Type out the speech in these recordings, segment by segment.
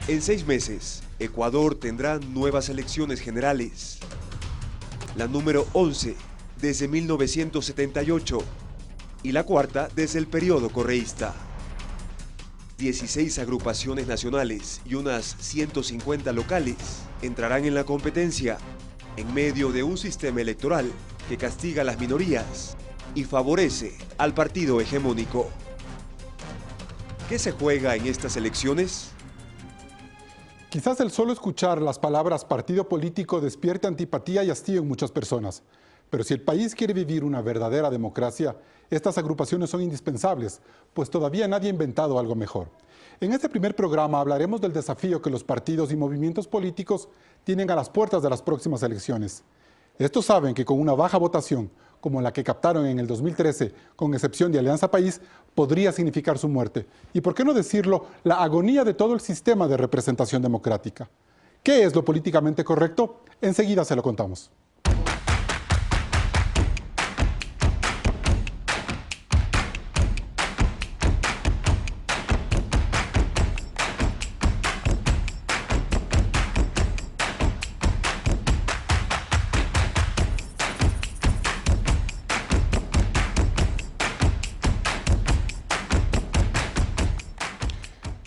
En 6 meses, Ecuador tendrá nuevas elecciones generales. La número 11 desde 1978 y la cuarta desde el periodo correísta. 16 agrupaciones nacionales y unas 150 locales entrarán en la competencia en medio de un sistema electoral que castiga a las minorías y favorece al partido hegemónico. ¿Qué se juega en estas elecciones? Quizás el solo escuchar las palabras partido político despierte antipatía y hastío en muchas personas. Pero si el país quiere vivir una verdadera democracia, estas agrupaciones son indispensables, pues todavía nadie ha inventado algo mejor. En este primer programa hablaremos del desafío que los partidos y movimientos políticos tienen a las puertas de las próximas elecciones. Estos saben que con una baja votación, como la que captaron en el 2013, con excepción de Alianza País, podría significar su muerte. Y por qué no decirlo, la agonía de todo el sistema de representación democrática. ¿Qué es lo políticamente correcto? Enseguida se lo contamos.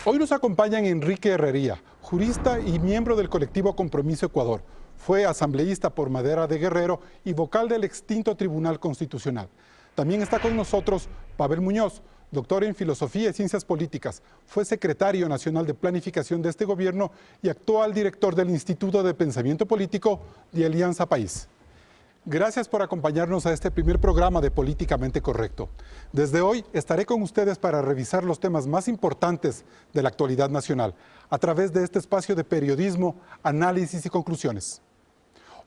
Hoy nos acompañan Enrique Herrería, jurista y miembro del colectivo Compromiso Ecuador. Fue asambleísta por Madera de Guerrero y vocal del extinto Tribunal Constitucional. También está con nosotros Pavel Muñoz, doctor en Filosofía y Ciencias Políticas. Fue secretario nacional de Planificación de este gobierno y actual director del Instituto de Pensamiento Político de Alianza País. Gracias por acompañarnos a este primer programa de Políticamente Correcto. Desde hoy estaré con ustedes para revisar los temas más importantes de la actualidad nacional a través de este espacio de periodismo, análisis y conclusiones.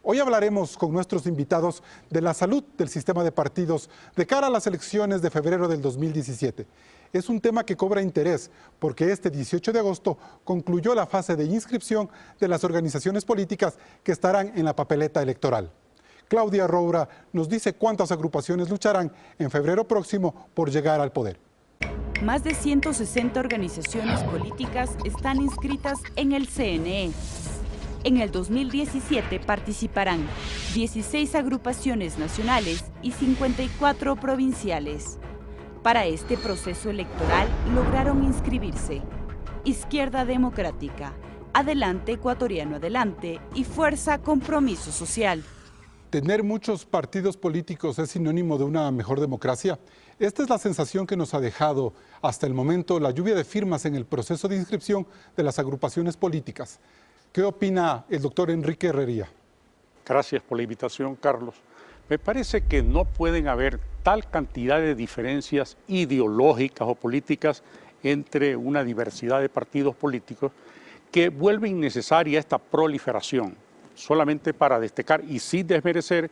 Hoy hablaremos con nuestros invitados de la salud del sistema de partidos de cara a las elecciones de febrero del 2017. Es un tema que cobra interés porque este 18 de agosto concluyó la fase de inscripción de las organizaciones políticas que estarán en la papeleta electoral. Claudia Roura nos dice cuántas agrupaciones lucharán en febrero próximo por llegar al poder. Más de 160 organizaciones políticas están inscritas en el CNE. En el 2017 participarán 16 agrupaciones nacionales y 54 provinciales. Para este proceso electoral lograron inscribirse Izquierda Democrática, Adelante Ecuatoriano Adelante y Fuerza Compromiso Social. ¿Tener muchos partidos políticos es sinónimo de una mejor democracia? Esta es la sensación que nos ha dejado hasta el momento la lluvia de firmas en el proceso de inscripción de las agrupaciones políticas. ¿Qué opina el doctor Enrique Herrería? Gracias por la invitación, Carlos. Me parece que no pueden haber tal cantidad de diferencias ideológicas o políticas entre una diversidad de partidos políticos que vuelve innecesaria esta proliferación. Solamente para destacar y sin desmerecer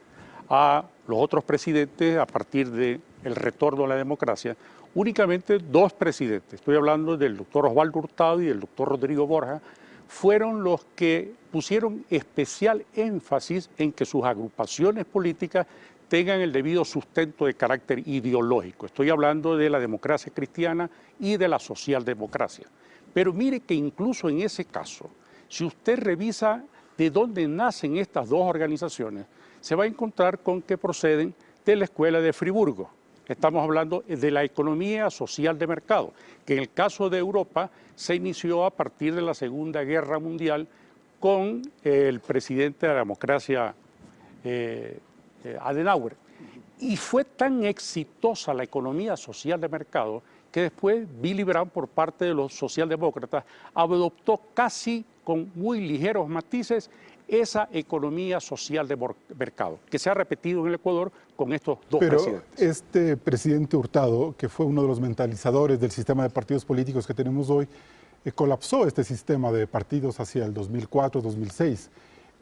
a los otros presidentes a partir del retorno a la democracia, únicamente 2 presidentes, estoy hablando del doctor Osvaldo Hurtado y del doctor Rodrigo Borja, fueron los que pusieron especial énfasis en que sus agrupaciones políticas tengan el debido sustento de carácter ideológico. Estoy hablando de la democracia cristiana y de la socialdemocracia. Pero mire que incluso en ese caso, si usted revisa de dónde nacen estas 2 organizaciones, se va a encontrar con que proceden de la Escuela de Friburgo. Estamos hablando de la economía social de mercado, que en el caso de Europa se inició a partir de la Segunda Guerra Mundial con el presidente de la democracia Adenauer. Y fue tan exitosa la economía social de mercado que después Willy Brandt, por parte de los socialdemócratas, adoptó casi con muy ligeros matices esa economía social de mercado, que se ha repetido en el Ecuador con estos 2 presidentes. Pero este presidente Hurtado, que fue uno de los mentalizadores del sistema de partidos políticos que tenemos hoy, colapsó este sistema de partidos hacia el 2004-2006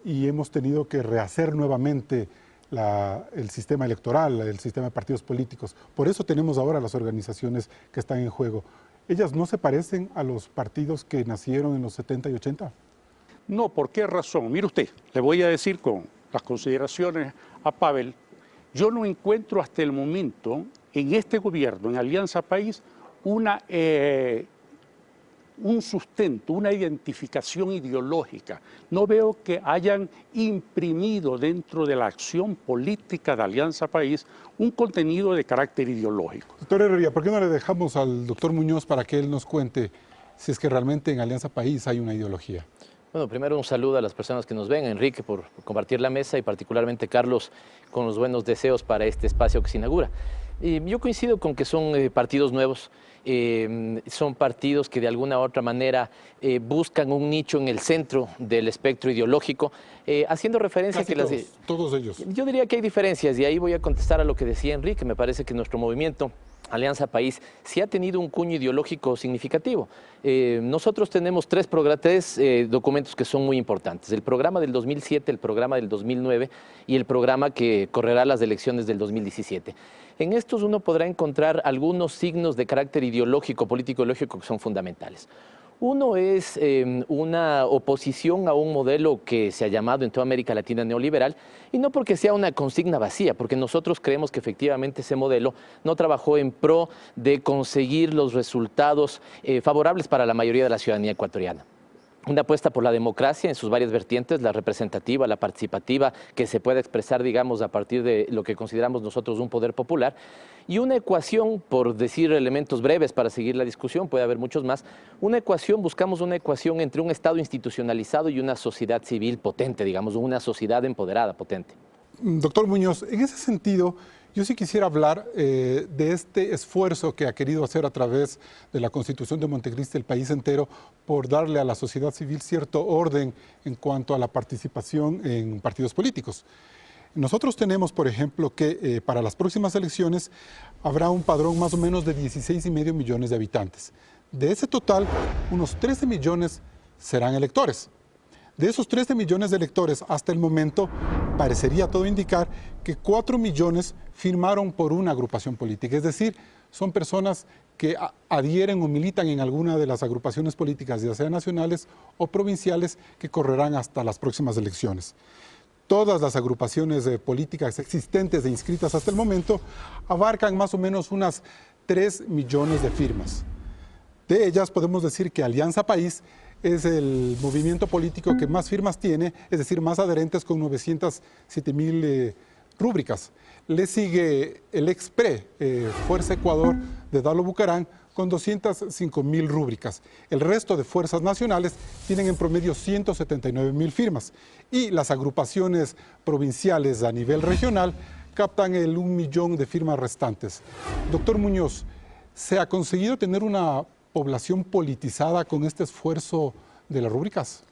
y hemos tenido que rehacer nuevamente el sistema electoral, el sistema de partidos políticos. Por eso tenemos ahora las organizaciones que están en juego. ¿Ellas no se parecen a los partidos que nacieron en los 70 y 80? No, ¿por qué razón? Mire usted, le voy a decir con las consideraciones a Pavel, yo no encuentro hasta el momento en este gobierno, en Alianza País, una un sustento, una identificación ideológica. No veo que hayan imprimido dentro de la acción política de Alianza País un contenido de carácter ideológico. Doctor Herrería, ¿por qué no le dejamos al doctor Muñoz para que él nos cuente si es que realmente en Alianza País hay una ideología? Bueno, primero un saludo a las personas que nos ven, Enrique por compartir la mesa y particularmente Carlos con los buenos deseos para este espacio que se inaugura. Yo coincido con que son partidos nuevos, son partidos que de alguna u otra manera buscan un nicho en el centro del espectro ideológico, haciendo referencia Casi a que todos ellos. Yo diría que hay diferencias y ahí voy a contestar a lo que decía Enrique. Me parece que nuestro movimiento Alianza País sí ha tenido un cuño ideológico significativo. Nosotros tenemos tres documentos que son muy importantes. El programa del 2007, el programa del 2009 y el programa que correrá las elecciones del 2017. En estos uno podrá encontrar algunos signos de carácter ideológico, político-ideológico que son fundamentales. Uno es una oposición a un modelo que se ha llamado en toda América Latina neoliberal, y no porque sea una consigna vacía, porque nosotros creemos que efectivamente ese modelo no trabajó en pro de conseguir los resultados favorables para la mayoría de la ciudadanía ecuatoriana. Una apuesta por la democracia en sus varias vertientes, la representativa, la participativa, que se pueda expresar, digamos, a partir de lo que consideramos nosotros un poder popular, y una ecuación, por decir elementos breves para seguir la discusión, puede haber muchos más, buscamos una ecuación entre un Estado institucionalizado y una sociedad civil potente, digamos, una sociedad empoderada, potente. Doctor Muñoz, en ese sentido, yo sí quisiera hablar de este esfuerzo que ha querido hacer a través de la Constitución de Montecristi el país entero por darle a la sociedad civil cierto orden en cuanto a la participación en partidos políticos. Nosotros tenemos, por ejemplo, que para las próximas elecciones habrá un padrón más o menos de 16,5 millones de habitantes. De ese total, unos 13 millones serán electores. De esos 13 millones de electores, hasta el momento, parecería todo indicar que 4 millones firmaron por una agrupación política. Es decir, son personas que adhieren o militan en alguna de las agrupaciones políticas, ya sean nacionales o provinciales, que correrán hasta las próximas elecciones. Todas las agrupaciones políticas existentes e inscritas hasta el momento abarcan más o menos unas 3 millones de firmas. De ellas podemos decir que Alianza País es el movimiento político que más firmas tiene, es decir, más adherentes, con 907,000 rúbricas. Le sigue el ex-PRE, Fuerza Ecuador, de Dalo Bucarán, con 205,000 rúbricas. El resto de fuerzas nacionales tienen en promedio 179,000 firmas. Y las agrupaciones provinciales a nivel regional captan el 1 millón de firmas restantes. Doctor Muñoz, ¿se ha conseguido tener una población politizada con este esfuerzo de las rúbricas?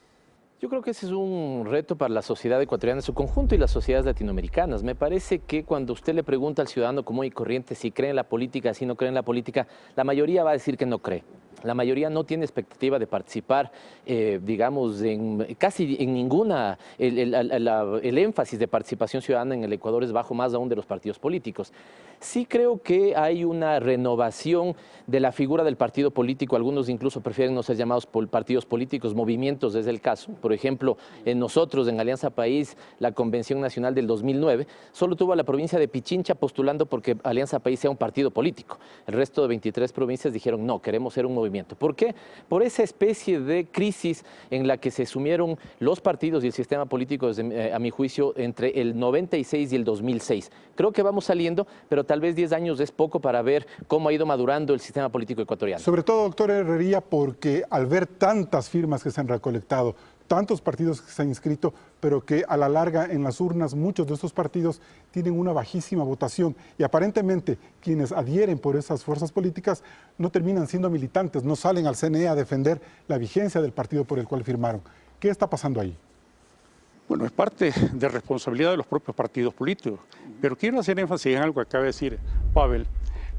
Yo creo que ese es un reto para la sociedad ecuatoriana en su conjunto y las sociedades latinoamericanas. Me parece que cuando usted le pregunta al ciudadano común y corriente si cree en la política, si no cree en la política, la mayoría va a decir que no cree. La mayoría no tiene expectativa de participar, digamos, casi en ninguna. El énfasis de participación ciudadana en el Ecuador es bajo, más aún de los partidos políticos. Sí creo que hay una renovación de la figura del partido político. Algunos incluso prefieren no ser llamados partidos políticos, movimientos es el caso. Por ejemplo, nosotros en Alianza País, la Convención Nacional del 2009, solo tuvo a la provincia de Pichincha postulando porque Alianza País sea un partido político. El resto de 23 provincias dijeron no, queremos ser un movimiento. ¿Por qué? Por esa especie de crisis en la que se sumieron los partidos y el sistema político, a mi juicio, entre el 96 y el 2006. Creo que vamos saliendo, pero tal vez 10 años es poco para ver cómo ha ido madurando el sistema político ecuatoriano. Sobre todo, doctor Herrería, porque al ver tantas firmas que se han recolectado, tantos partidos que se han inscrito, pero que a la larga en las urnas muchos de estos partidos tienen una bajísima votación y aparentemente quienes adhieren por esas fuerzas políticas no terminan siendo militantes, no salen al CNE a defender la vigencia del partido por el cual firmaron. ¿Qué está pasando ahí? Bueno, es parte de responsabilidad de los propios partidos políticos, pero quiero hacer énfasis en algo que acaba de decir Pavel.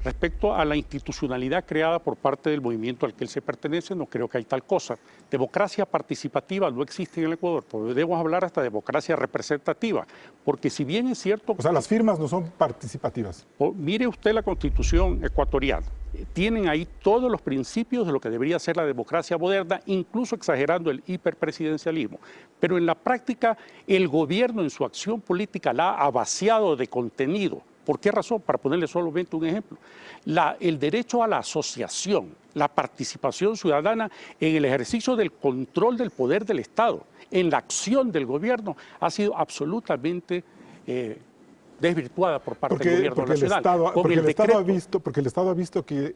Respecto a la institucionalidad creada por parte del movimiento al que él se pertenece, no creo que hay tal cosa. Democracia participativa no existe en el Ecuador, podemos hablar hasta de democracia representativa, porque si bien es cierto... O sea, las firmas no son participativas. Mire usted la Constitución ecuatoriana. Tienen ahí todos los principios de lo que debería ser la democracia moderna, incluso exagerando el hiperpresidencialismo. Pero en la práctica, el gobierno en su acción política la ha vaciado de contenido ¿Por qué razón? Para ponerle solamente un ejemplo. El derecho a la asociación, la participación ciudadana en el ejercicio del control del poder del Estado, en la acción del gobierno, ha sido absolutamente desvirtuada por parte del gobierno nacional. Porque el Estado ha visto que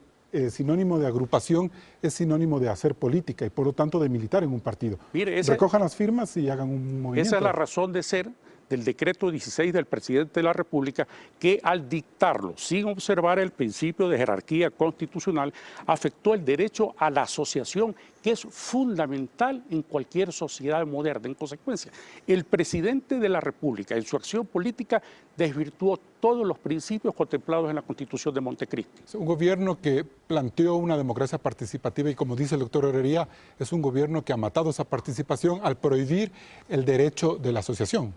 sinónimo de agrupación es sinónimo de hacer política y por lo tanto de militar en un partido. Mire, recojan las firmas y hagan un movimiento. Esa es la razón de ser del decreto 16 del presidente de la República, que al dictarlo sin observar el principio de jerarquía constitucional afectó el derecho a la asociación, que es fundamental en cualquier sociedad moderna. En consecuencia, el presidente de la República en su acción política desvirtuó todos los principios contemplados en la Constitución de Montecristi. Un gobierno que planteó una democracia participativa y, como dice el doctor Herrería, es un gobierno que ha matado esa participación al prohibir el derecho de la asociación.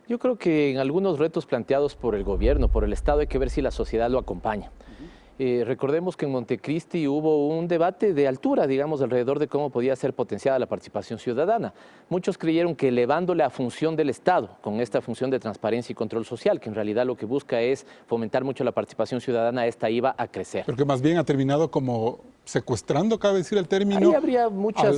Yo creo que en algunos retos planteados por el gobierno, por el Estado, hay que ver si la sociedad lo acompaña. Recordemos que en Montecristi hubo un debate de altura, digamos, alrededor de cómo podía ser potenciada la participación ciudadana. Muchos creyeron que elevándole a función del Estado, con esta función de transparencia y control social, que en realidad lo que busca es fomentar mucho la participación ciudadana, esta iba a crecer. Porque más bien ha terminado como secuestrando, cabe decir el término, ahí habría muchas...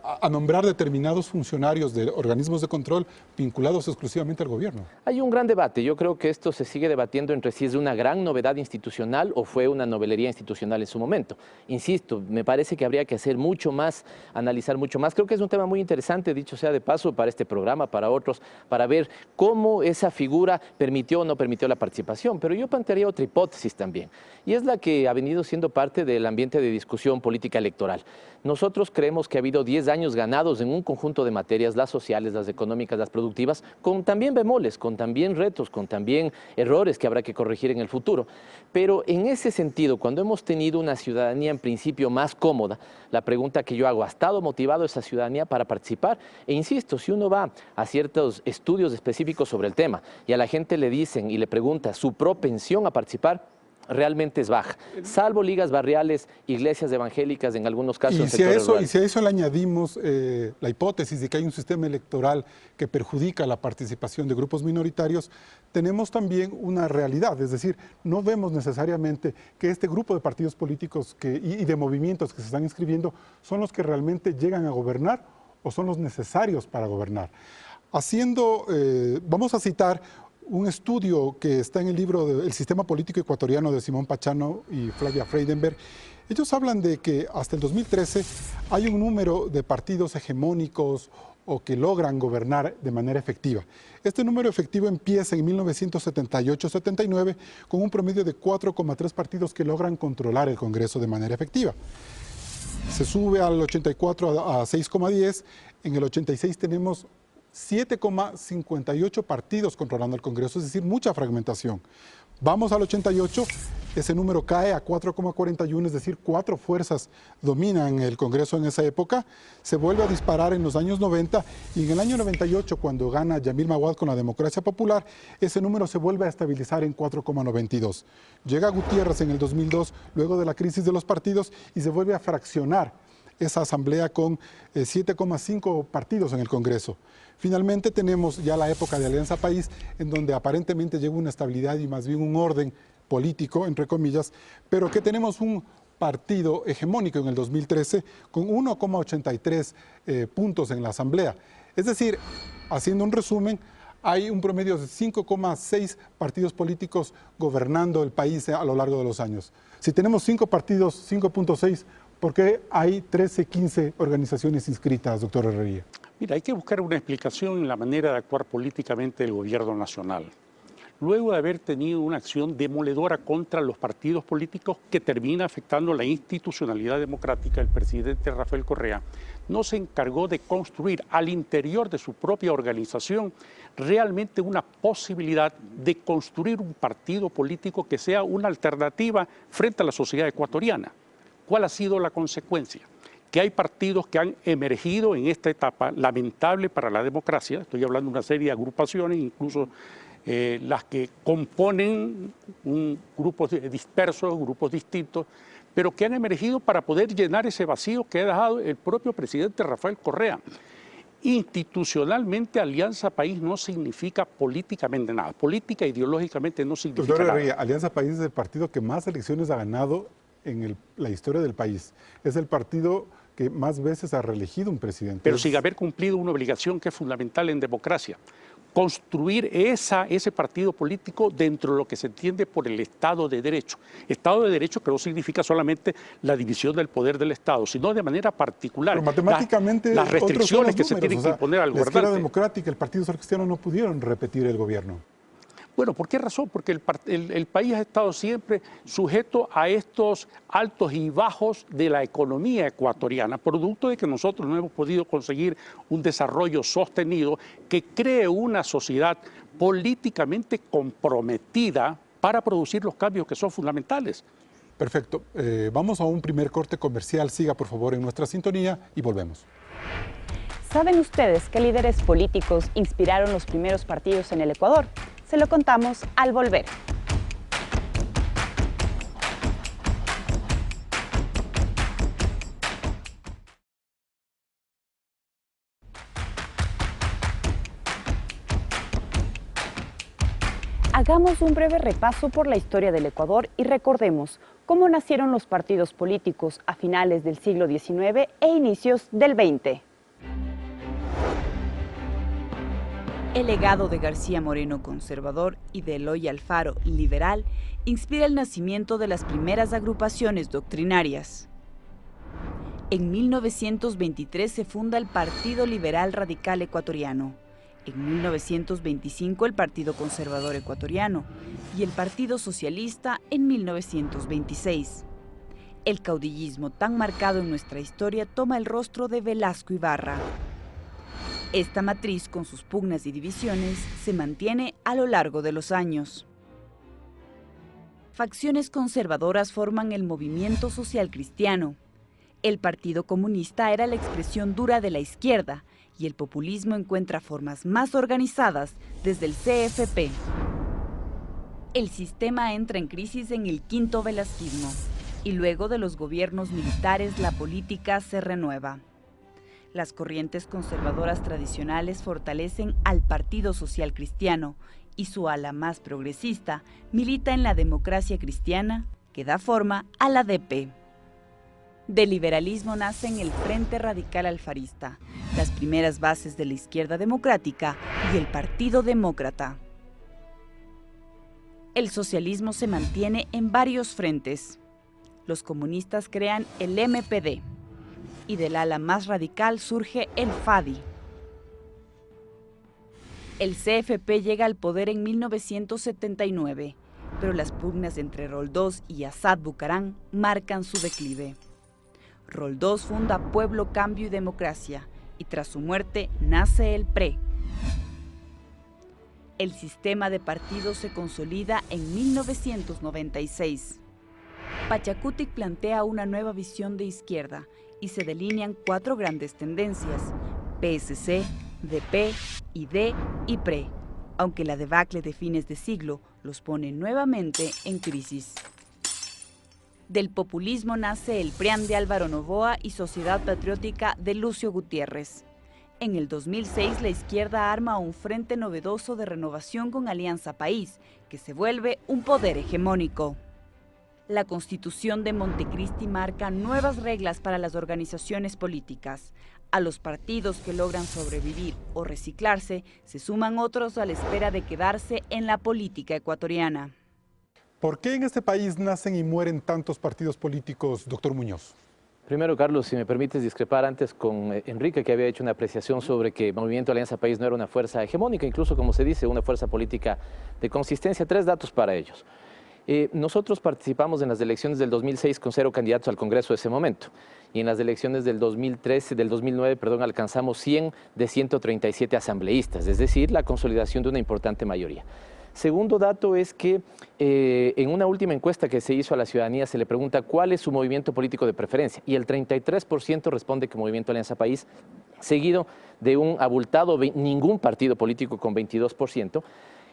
a nombrar determinados funcionarios de organismos de control vinculados exclusivamente al gobierno. Hay un gran debate. Yo creo que esto se sigue debatiendo entre si es una gran novedad institucional o fue una novelería institucional en su momento. Insisto, me parece que habría que hacer mucho más, analizar mucho más. Creo que es un tema muy interesante, dicho sea de paso, para este programa, para otros, para ver cómo esa figura permitió o no permitió la participación. Pero yo plantearía otra hipótesis también, y es la que ha venido siendo parte del ambiente de discusión política electoral. Nosotros creemos que ha habido 10 años ganados en un conjunto de materias, las sociales, las económicas, las productivas, con también bemoles, con también retos, con también errores que habrá que corregir en el futuro. Pero en ese sentido, cuando hemos tenido una ciudadanía en principio más cómoda, la pregunta que yo hago, ¿ha estado motivado esa ciudadanía para participar? E insisto, si uno va a ciertos estudios específicos sobre el tema y a la gente le dicen y le pregunta su propensión a participar, realmente es baja, salvo ligas barriales, iglesias evangélicas, en algunos casos. Y si a eso le añadimos la hipótesis de que hay un sistema electoral que perjudica la participación de grupos minoritarios, tenemos también una realidad, es decir, no vemos necesariamente que este grupo de partidos políticos y de movimientos que se están inscribiendo son los que realmente llegan a gobernar o son los necesarios para gobernar. Vamos a citar un estudio que está en el libro El Sistema Político Ecuatoriano de Simón Pachano y Flavia Freidenberg. Ellos hablan de que hasta el 2013 hay un número de partidos hegemónicos o que logran gobernar de manera efectiva. Este número efectivo empieza en 1978-79 con un promedio de 4,3 partidos que logran controlar el Congreso de manera efectiva. Se sube al 84 a 6,10, en el 86 tenemos 7,58 partidos controlando el Congreso, es decir, mucha fragmentación. Vamos al 88, ese número cae a 4,41, es decir, 4 fuerzas dominan el Congreso en esa época. Se vuelve a disparar en los años 90 y en el año 98, cuando gana Yamil Maguad con la Democracia Popular, ese número se vuelve a estabilizar en 4,92. Llega Gutiérrez en el 2002, luego de la crisis de los partidos, y se vuelve a fraccionar esa asamblea con 7,5 partidos en el Congreso. Finalmente tenemos ya la época de Alianza País, en donde aparentemente llega una estabilidad y más bien un orden político, entre comillas, pero que tenemos un partido hegemónico en el 2013 con 1,83 puntos en la asamblea. Es decir, haciendo un resumen, hay un promedio de 5,6 partidos políticos gobernando el país a lo largo de los años. Si tenemos 5 partidos, 5,6, ¿por qué hay 13, 15 organizaciones inscritas, doctor Herrería? Mira, hay que buscar una explicación en la manera de actuar políticamente del gobierno nacional. Luego de haber tenido una acción demoledora contra los partidos políticos que termina afectando la institucionalidad democrática, el presidente Rafael Correa no se encargó de construir al interior de su propia organización realmente una posibilidad de construir un partido político que sea una alternativa frente a la sociedad ecuatoriana. ¿Cuál ha sido la consecuencia? Que hay partidos que han emergido en esta etapa lamentable para la democracia, estoy hablando de una serie de agrupaciones, incluso las que componen grupos dispersos, grupos distintos, pero que han emergido para poder llenar ese vacío que ha dejado el propio presidente Rafael Correa. Institucionalmente, Alianza País no significa políticamente nada. Política, ideológicamente, no significa Doctor nada. Herrería, Alianza País es el partido que más elecciones ha ganado en la historia del país. Es el partido que más veces ha reelegido un presidente. Pero sin haber cumplido una obligación que es fundamental en democracia. Construir ese partido político dentro de lo que se entiende por el Estado de Derecho. Estado de Derecho que no significa solamente la división del poder del Estado, sino de manera particular. Pero matemáticamente, las restricciones que se tienen que o sea, imponer al la izquierda gobernante. democrática, el Partido Social Cristiano no pudieron repetir el gobierno. Bueno, ¿por qué razón? Porque el país ha estado siempre sujeto a estos altos y bajos de la economía ecuatoriana, producto de que nosotros no hemos podido conseguir un desarrollo sostenido que cree una sociedad políticamente comprometida para producir los cambios que son fundamentales. Perfecto. Vamos a un primer corte comercial. Siga, por favor, en nuestra sintonía y volvemos. ¿Saben ustedes qué líderes políticos inspiraron los primeros partidos en el Ecuador? Se lo contamos al volver. Hagamos un breve repaso por la historia del Ecuador y recordemos cómo nacieron los partidos políticos a finales del siglo XIX e inicios del XX. El legado de García Moreno, conservador, y de Eloy Alfaro, liberal, inspira el nacimiento de las primeras agrupaciones doctrinarias. En 1923 se funda el Partido Liberal Radical Ecuatoriano, en 1925 el Partido Conservador Ecuatoriano y el Partido Socialista en 1926. El caudillismo tan marcado en nuestra historia toma el rostro de Velasco Ibarra. Esta matriz, con sus pugnas y divisiones, se mantiene a lo largo de los años. Facciones conservadoras forman el Movimiento Social Cristiano. El Partido Comunista era la expresión dura de la izquierda y el populismo encuentra formas más organizadas desde el CFP. El sistema entra en crisis en el quinto velasquismo y luego de los gobiernos militares la política se renueva. Las corrientes conservadoras tradicionales fortalecen al Partido Social Cristiano y su ala más progresista milita en la democracia cristiana que da forma a la DP. Del liberalismo nacen el Frente Radical Alfarista, las primeras bases de la izquierda democrática y el Partido Demócrata. El socialismo se mantiene en varios frentes. Los comunistas crean el MPD. Y del ala más radical surge el FADI. El CFP llega al poder en 1979, pero las pugnas entre Roldós y Assad Bucarán marcan su declive. Roldós funda Pueblo, Cambio y Democracia, y tras su muerte nace el PRE. El sistema de partidos se consolida en 1996. Pachacutic plantea una nueva visión de izquierda, y se delinean 4 grandes tendencias: PSC, DP, ID y PRE, aunque la debacle de fines de siglo los pone nuevamente en crisis. Del populismo nace el PRIAN de Álvaro Noboa y Sociedad Patriótica de Lucio Gutiérrez. En el 2006 la izquierda arma un frente novedoso de renovación con Alianza País, que se vuelve un poder hegemónico. La Constitución de Montecristi marca nuevas reglas para las organizaciones políticas. A los partidos que logran sobrevivir o reciclarse, se suman otros a la espera de quedarse en la política ecuatoriana. ¿Por qué en este país nacen y mueren tantos partidos políticos, doctor Muñoz? Primero, Carlos, si me permites discrepar antes con Enrique, que había hecho una apreciación sobre que el Movimiento Alianza País no era una fuerza hegemónica, incluso como se dice, una fuerza política de consistencia. 3 datos para ellos. Nosotros participamos en las elecciones del 2006 con 0 candidatos al Congreso de ese momento. Y en las elecciones del 2009, alcanzamos 100 de 137 asambleístas, es decir, la consolidación de una importante mayoría. Segundo dato es que en una última encuesta que se hizo a la ciudadanía se le pregunta cuál es su movimiento político de preferencia y el 33% responde que Movimiento Alianza País, seguido de un abultado ningún partido político con 22%.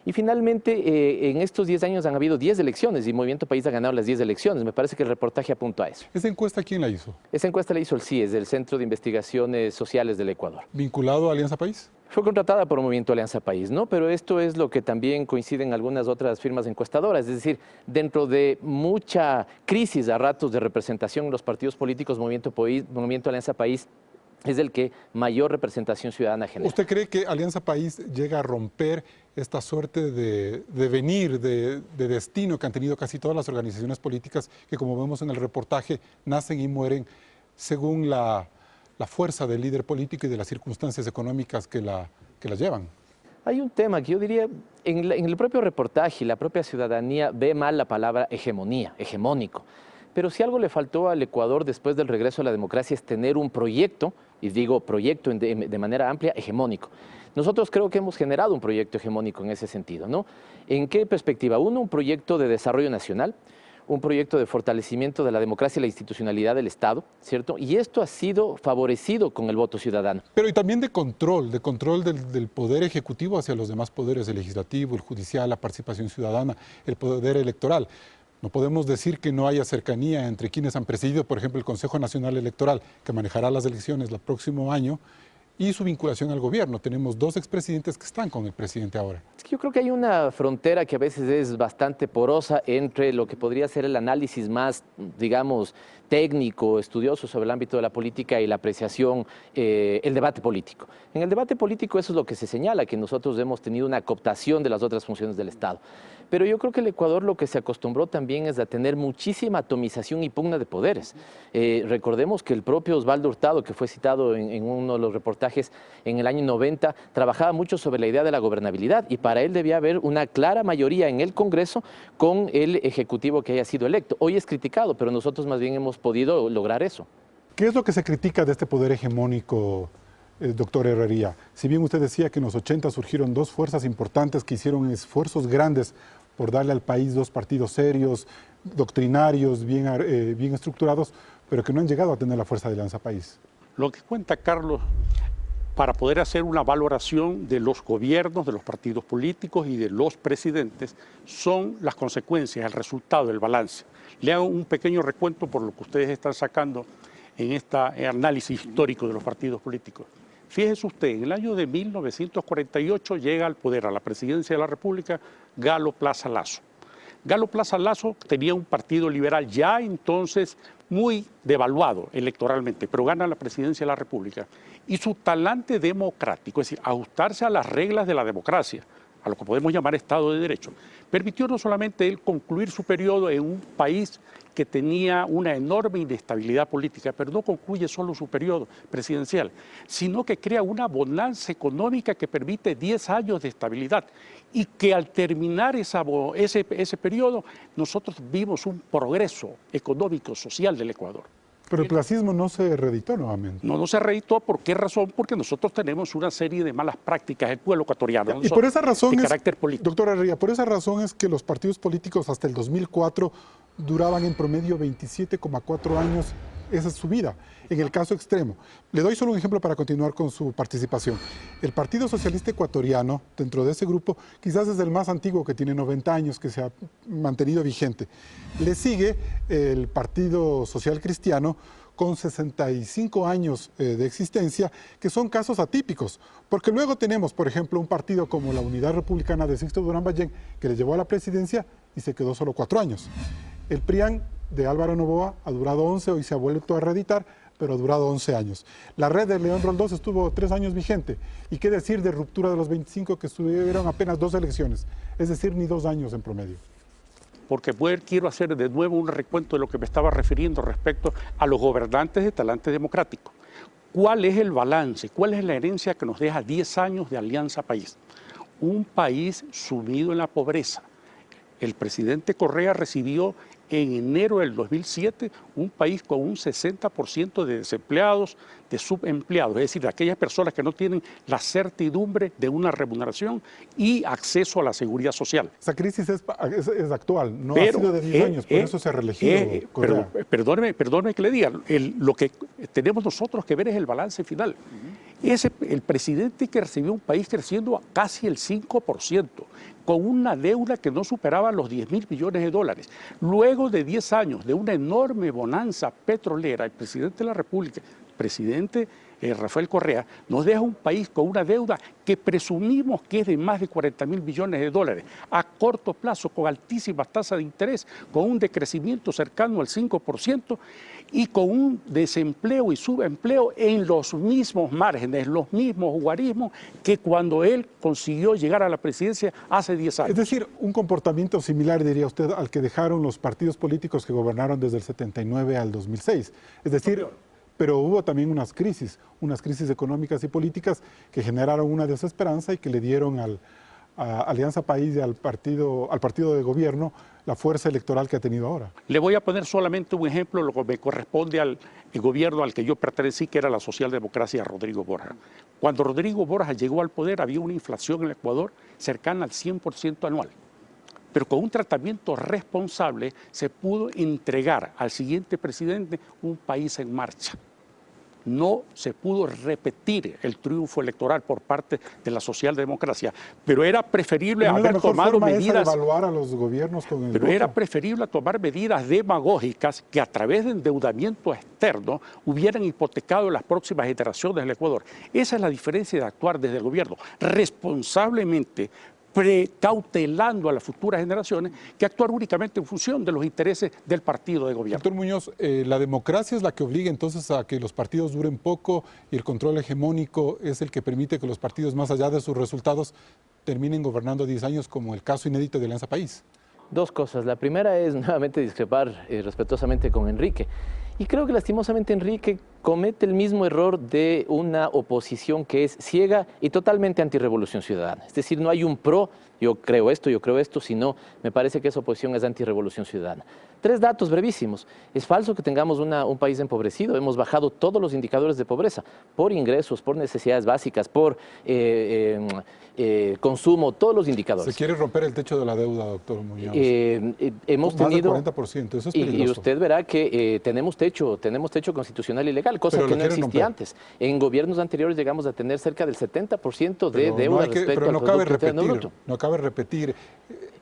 Y finalmente, en estos 10 años han habido 10 elecciones y Movimiento País ha ganado las 10 elecciones. Me parece que el reportaje apunta a eso. ¿Esa encuesta quién la hizo? Esa encuesta la hizo el CIES, el Centro de Investigaciones Sociales del Ecuador. ¿Vinculado a Alianza País? Fue contratada por Movimiento Alianza País, ¿no? Pero esto es lo que también coincide en algunas otras firmas encuestadoras, es decir, dentro de mucha crisis a ratos de representación en los partidos políticos, Movimiento Alianza País es el que mayor representación ciudadana genera. ¿Usted cree que Alianza País llega a romper esta suerte de devenir, de destino que han tenido casi todas las organizaciones políticas que, como vemos en el reportaje, nacen y mueren según la fuerza del líder político y de las circunstancias económicas que la llevan? Hay un tema que yo diría, en el propio reportaje, la propia ciudadanía ve mal la palabra hegemonía, hegemónico. Pero si algo le faltó al Ecuador después del regreso a la democracia es tener un proyecto, y digo proyecto de manera amplia, hegemónico. Nosotros creo que hemos generado un proyecto hegemónico en ese sentido, ¿no? ¿En qué perspectiva? Uno, un proyecto de desarrollo nacional, un proyecto de fortalecimiento de la democracia y la institucionalidad del Estado, ¿cierto? Y esto ha sido favorecido con el voto ciudadano. Pero y también de control del poder ejecutivo hacia los demás poderes, el legislativo, el judicial, la participación ciudadana, el poder electoral. No podemos decir que no haya cercanía entre quienes han presidido, por ejemplo, el Consejo Nacional Electoral, que manejará las elecciones el próximo año, y su vinculación al gobierno. Tenemos dos expresidentes que están con el presidente ahora. Es que yo creo que hay una frontera que a veces es bastante porosa entre lo que podría ser el análisis más, digamos, técnico, estudioso sobre el ámbito de la política y la apreciación, el debate político. En el debate político eso es lo que se señala, que nosotros hemos tenido una cooptación de las otras funciones del Estado. Pero yo creo que el Ecuador lo que se acostumbró también es a tener muchísima atomización y pugna de poderes. Recordemos que el propio Osvaldo Hurtado, que fue citado en uno de los reportajes en el año 90, trabajaba mucho sobre la idea de la gobernabilidad y para él debía haber una clara mayoría en el Congreso con el Ejecutivo que haya sido electo. Hoy es criticado, pero nosotros más bien hemos podido lograr eso. ¿Qué es lo que se critica de este poder hegemónico, doctor Herrería? Si bien usted decía que en los 80 surgieron dos fuerzas importantes que hicieron esfuerzos grandes por darle al país dos partidos serios, doctrinarios, bien estructurados, pero que no han llegado a tener la fuerza de Alianza País. Lo que cuenta Carlos, para poder hacer una valoración de los gobiernos, de los partidos políticos y de los presidentes, son las consecuencias, el resultado, el balance. Le hago un pequeño recuento por lo que ustedes están sacando en este análisis histórico de los partidos políticos. Fíjese usted, en el año de 1948 llega al poder, a la presidencia de la República, Galo Plaza Lasso. Galo Plaza Lasso tenía un partido liberal ya entonces muy devaluado electoralmente, pero gana la presidencia de la República. Y su talante democrático, es decir, ajustarse a las reglas de la democracia, a lo que podemos llamar Estado de Derecho, permitió no solamente él concluir su periodo en un país que tenía una enorme inestabilidad política, pero no concluye solo su periodo presidencial, sino que crea una bonanza económica que permite 10 años de estabilidad y que al terminar ese periodo nosotros vimos un progreso económico, social del Ecuador. Pero el placismo no se reeditó nuevamente. No se reeditó. ¿Por qué razón? Porque nosotros tenemos una serie de malas prácticas, el pueblo ecuatoriano. Y por esa razón de carácter político. Doctor Herrería, por esa razón es que los partidos políticos hasta el 2004 duraban en promedio 27,4 años. Esa es su vida, en el caso extremo. Le doy solo un ejemplo para continuar con su participación. El Partido Socialista Ecuatoriano, dentro de ese grupo, quizás es el más antiguo, que tiene 90 años, que se ha mantenido vigente. Le sigue el Partido Social Cristiano, con 65 años de existencia, que son casos atípicos. Porque luego tenemos, por ejemplo, un partido como la Unidad Republicana de Sixto Durán Ballén, que le llevó a la presidencia y se quedó solo 4 años. El PRIAN de Álvaro Noboa ha durado 11, hoy se ha vuelto a reeditar, pero ha durado 11 años. La red de León Roldós estuvo 3 años vigente. ¿Y qué decir de ruptura de los 25 que estuvieron apenas 2 elecciones? Es decir, ni 2 años en promedio. Porque quiero hacer de nuevo un recuento de lo que me estaba refiriendo respecto a los gobernantes de talante democrático. ¿Cuál es el balance? ¿Cuál es la herencia que nos deja 10 años de Alianza País? Un país sumido en la pobreza. El presidente Correa recibió en enero del 2007 un país con un 60% de desempleados, de subempleados, es decir, de aquellas personas que no tienen la certidumbre de una remuneración y acceso a la seguridad social. Esa crisis es actual, no ha sido de 10 años, por eso se ha reelegido Correa. Perdóneme que le diga, lo que tenemos nosotros que ver es el balance final. El presidente que recibió un país creciendo a casi el 5%, con una deuda que no superaba los 10.000 millones de dólares. Luego de 10 años de una enorme bonanza petrolera, el presidente de la República, presidente Rafael Correa, nos deja un país con una deuda que presumimos que es de más de 40.000 millones de dólares, a corto plazo, con altísimas tasas de interés, con un decrecimiento cercano al 5% y con un desempleo y subempleo en los mismos márgenes, los mismos guarismos que cuando él consiguió llegar a la presidencia hace 10 años. Es decir, un comportamiento similar, diría usted, al que dejaron los partidos políticos que gobernaron desde el 79 al 2006. Es decir, pero hubo también unas crisis económicas y políticas que generaron una desesperanza y que le dieron a Alianza País y al partido de gobierno la fuerza electoral que ha tenido ahora. Le voy a poner solamente un ejemplo, lo que me corresponde al gobierno al que yo pertenecí, que era la socialdemocracia de Rodrigo Borja. Cuando Rodrigo Borja llegó al poder había una inflación en el Ecuador cercana al 100% anual. Pero con un tratamiento responsable se pudo entregar al siguiente presidente un país en marcha. No se pudo repetir el triunfo electoral por parte de la socialdemocracia, pero era preferible haber tomado medidas. Evaluar a los gobiernos con el pero voto. Era preferible tomar medidas demagógicas que a través de endeudamiento externo hubieran hipotecado las próximas generaciones del Ecuador. Esa es la diferencia de actuar desde el gobierno responsablemente, precautelando a las futuras generaciones, que actuar únicamente en función de los intereses del partido de gobierno. Doctor Muñoz, la democracia es la que obliga entonces a que los partidos duren poco y el control hegemónico es el que permite que los partidos, más allá de sus resultados, terminen gobernando 10 años, como el caso inédito de Alianza País. Dos cosas. La primera es nuevamente discrepar respetuosamente con Enrique. Y creo que lastimosamente Enrique comete el mismo error de una oposición que es ciega y totalmente antirrevolución ciudadana. Es decir, no hay un pro, yo creo esto, sino me parece que esa oposición es antirrevolución ciudadana. 3 datos brevísimos. Es falso que tengamos un país empobrecido. Hemos bajado todos los indicadores de pobreza, por ingresos, por necesidades básicas, por consumo, todos los indicadores. Se quiere romper el techo de la deuda, doctor Muñoz. Hemos más tenido... del 40%, eso es peligroso. Y usted verá que tenemos techo constitucional y legal, cosa Pero que no existía antes. En gobiernos anteriores llegamos a tener cerca del 70% de deuda respecto al Producto Interno Bruto. No cabe repetir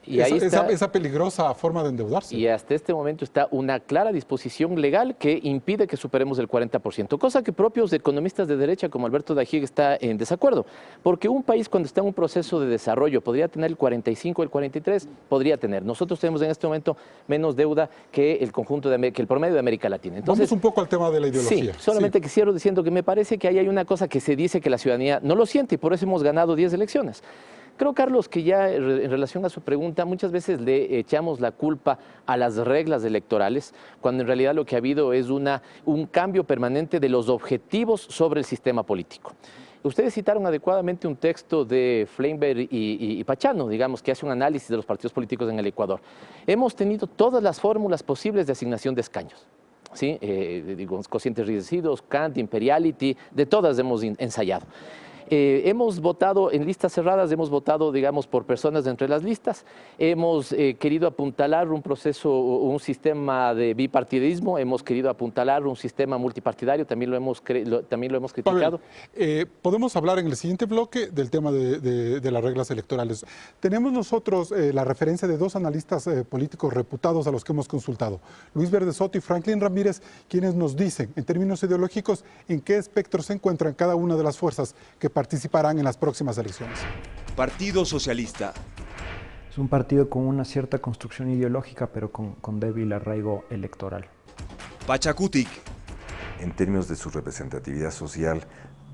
Y ahí está, esa peligrosa forma de endeudarse. Y hasta este momento está una clara disposición legal que impide que superemos el 40%, cosa que propios economistas de derecha como Alberto Dajic está en desacuerdo, porque un país cuando está en un proceso de desarrollo podría tener el 45, el 43, podría tener. Nosotros tenemos en este momento menos deuda que el conjunto que el promedio de América Latina. Entonces, vamos un poco al tema de la ideología. Sí, solamente quisiera diciendo que me parece que ahí hay una cosa que se dice que la ciudadanía no lo siente y por eso hemos ganado 10 elecciones. Creo, Carlos, que ya en relación a su pregunta, muchas veces le echamos la culpa a las reglas electorales, cuando en realidad lo que ha habido es un cambio permanente de los objetivos sobre el sistema político. Ustedes citaron adecuadamente un texto de Fleinberg y Pachano, digamos, que hace un análisis de los partidos políticos en el Ecuador. Hemos tenido todas las fórmulas posibles de asignación de escaños. ¿Sí? Cocientes reducidos, Kant, Imperiality, de todas hemos ensayado. Hemos votado en listas cerradas, hemos votado, digamos, por personas de entre las listas, hemos querido apuntalar un sistema de bipartidismo, hemos querido apuntalar un sistema multipartidario, también lo hemos criticado. Pavel, podemos hablar en el siguiente bloque del tema de las reglas electorales. Tenemos nosotros la referencia de 2 analistas políticos reputados a los que hemos consultado, Luis Verdesoto y Franklin Ramírez, quienes nos dicen, en términos ideológicos, en qué espectro se encuentran cada una de las fuerzas que participarán en las próximas elecciones. Partido Socialista. Es un partido con una cierta construcción ideológica, pero con débil arraigo electoral. Pachakutik. En términos de su representatividad social,